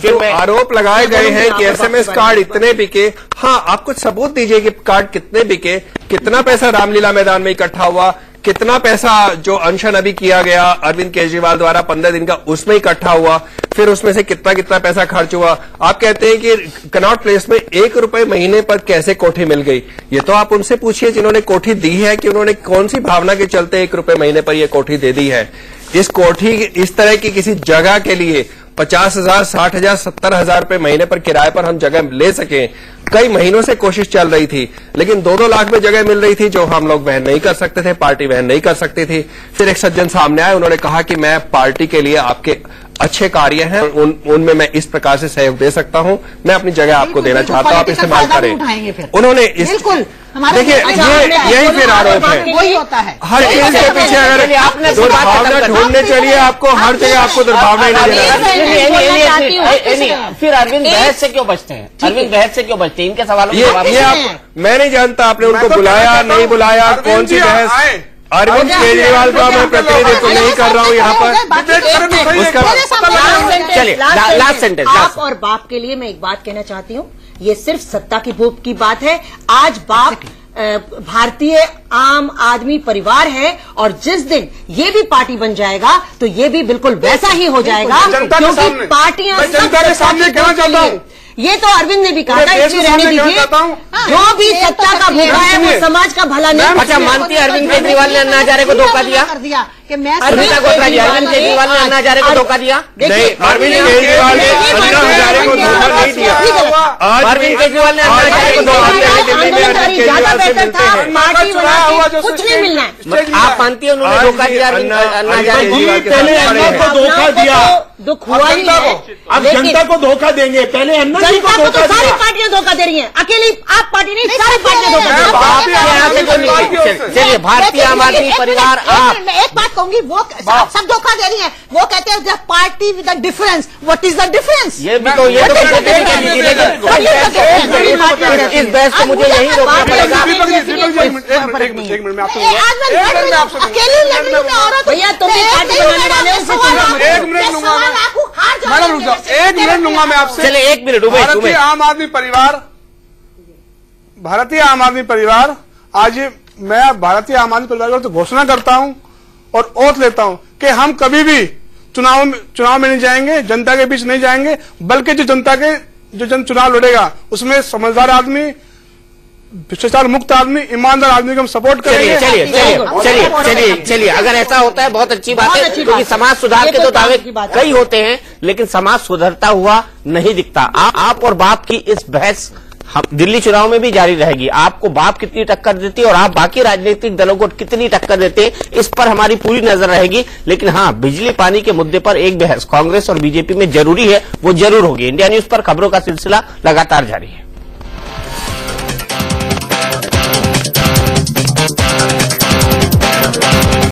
जो आरोप लगाए गए हैं कि एसएमएस कार्ड इतने बिके, हाँ आप कुछ सबूत दीजिए कि कार्ड कितने बिके, कितना पैसा रामलीला मैदान में इकट्ठा हुआ, कितना पैसा जो अनशन अभी किया गया अरविंद केजरीवाल द्वारा 15 दिन का, उसमें इकट्ठा हुआ, फिर उसमें से कितना पैसा खर्च हुआ। आप कहते हैं कि कनॉट प्लेस में 1 रुपए महीने पर कैसे कोठी मिल गई? ये तो आप उनसे पूछिए जिन्होंने कोठी दी है कि उन्होंने कौन सी भावना के चलते 1 रुपए महीने पर यह कोठी दे दी है। इस कोठी, इस तरह की किसी जगह के लिए 50,000, 60,000, 70,000 रुपए महीने पर किराए पर हम जगह ले सकें, कई महीनों से कोशिश चल रही थी, लेकिन 2-2 लाख में जगह मिल रही थी जो हम लोग वहन नहीं कर सकते थे, पार्टी वहन नहीं कर सकती थी। फिर एक सज्जन सामने आए, उन्होंने कहा कि मैं पार्टी के लिए आपके अच्छे कार्य हैं, उनमें मैं इस प्रकार से सहयोग दे सकता हूं, मैं अपनी जगह आपको देना चाहता हूं, आप इस्तेमाल करें। उन्होंने देखिए यही फिर आरोप है, वही होता है हर चीज के पीछे अगर दुर्भावना ढूंढने चलिए आपको, हर जगह आपको दुर्भावना ही नजर आती है। फिर अरविंद बहस से क्यों बचते हैं? अरविंद बहस से क्यों बचते हैं? इनके सवालों ये आप, मैं नहीं जानता आपने उनको बुलाया नहीं बुलाया, कौन सी बहस। अरविंद केजरीवाल का मैं प्रतिनिधित्व नहीं कर रहा हूँ यहाँ पर। उसका चलिए लास्ट सेंटेंस। आप और बाप के लिए मैं एक बात कहना चाहती हूँ, ये सिर्फ सत्ता की भूख की बात है। आज बाप भारतीय आम आदमी परिवार है, और जिस दिन ये भी पार्टी बन जाएगा तो ये भी बिल्कुल वैसा ही हो जाएगा, क्योंकि पार्टियां जनता के सामने कहना चाहता हूँ, ये तो अरविंद ने भी कहा था, इसलिए रहने दीजिए। जो भी सत्ता का भूखा है वो समाज का भला नहीं। अच्छा, मानती है अरविंद केजरीवाल ने अन्ना हजारे को धोखा दिया? सुनीता गोत्रा जी, अरविंद केजरीवाल ने अन्ना हजारे को धोखा दिया? नहीं, अरविंद केजरीवाल ने अन्ना हजारे को धोखा नहीं दिया। अरविंद केजरीवाल ने अन्ना हजारे को धोखा दिया? दिल्ली में अरविंद केजरीवाल से मिलते हैं, कुछ नहीं मिलना है। आप मानती है उन्होंने धोखा दिया? अन्ना हजारे को धोखा दिया, दुख हुआ ही है। अब जनता को धोखा देंगे, पहले अन्ना जी को धोखा दिया। सारी पार्टियां धोखा दे रही हैं, अकेली आप पार्टी नहीं, सारी पार्टियां धोखा दे रही हैं। चलिए, भारतीय आम आदमी परिवार, आप मैं एक बात कहूंगी, वो सब धोखा दे रही है। वो कहते हैं party with the difference, what is the difference? ये भी तो इस बहस को मुझे यही रोकना पड़ेगा। एक मिनट में आपसे भैया तुम भी पार्टी बनाने वाले हो, एक मिनट लूंगा मैडम, रुक जाओ, 1 मिनट लूंगा मैं आपसे। चले 1 मिनट। भारतीय आम आदमी परिवार आज मैं भारतीय आम आदमी परिवार को घोषणा करता हूं और ओथ लेता हूं कि हम कभी भी चुनाव में नहीं जाएंगे, जनता के बीच नहीं जाएंगे, बल्कि जो जन चुनाव लड़ेगा उसमें समझदार आदमी, भ्रष्टाचार मुक्त आदमी, ईमानदार आदमी को हम सपोर्ट करेंगे। चलिए अगर ऐसा होता है बहुत अच्छी बात है, क्योंकि समाज सुधार के तो दावे कई होते हैं लेकिन समाज सुधरता हुआ नहीं दिखता। आप और बाप की इस बहस दिल्ली चुनाव में भी जारी रहेगी। आपको बाप कितनी टक्कर देती है और आप बाकी राजनीतिक दलों को कितनी टक्कर देते हैं, इस पर हमारी पूरी नजर रहेगी। लेकिन हाँ, बिजली पानी के मुद्दे पर एक बहस कांग्रेस और बीजेपी में जरूरी है, वो जरूर होगी। इंडिया न्यूज पर खबरों का सिलसिला लगातार जारी है।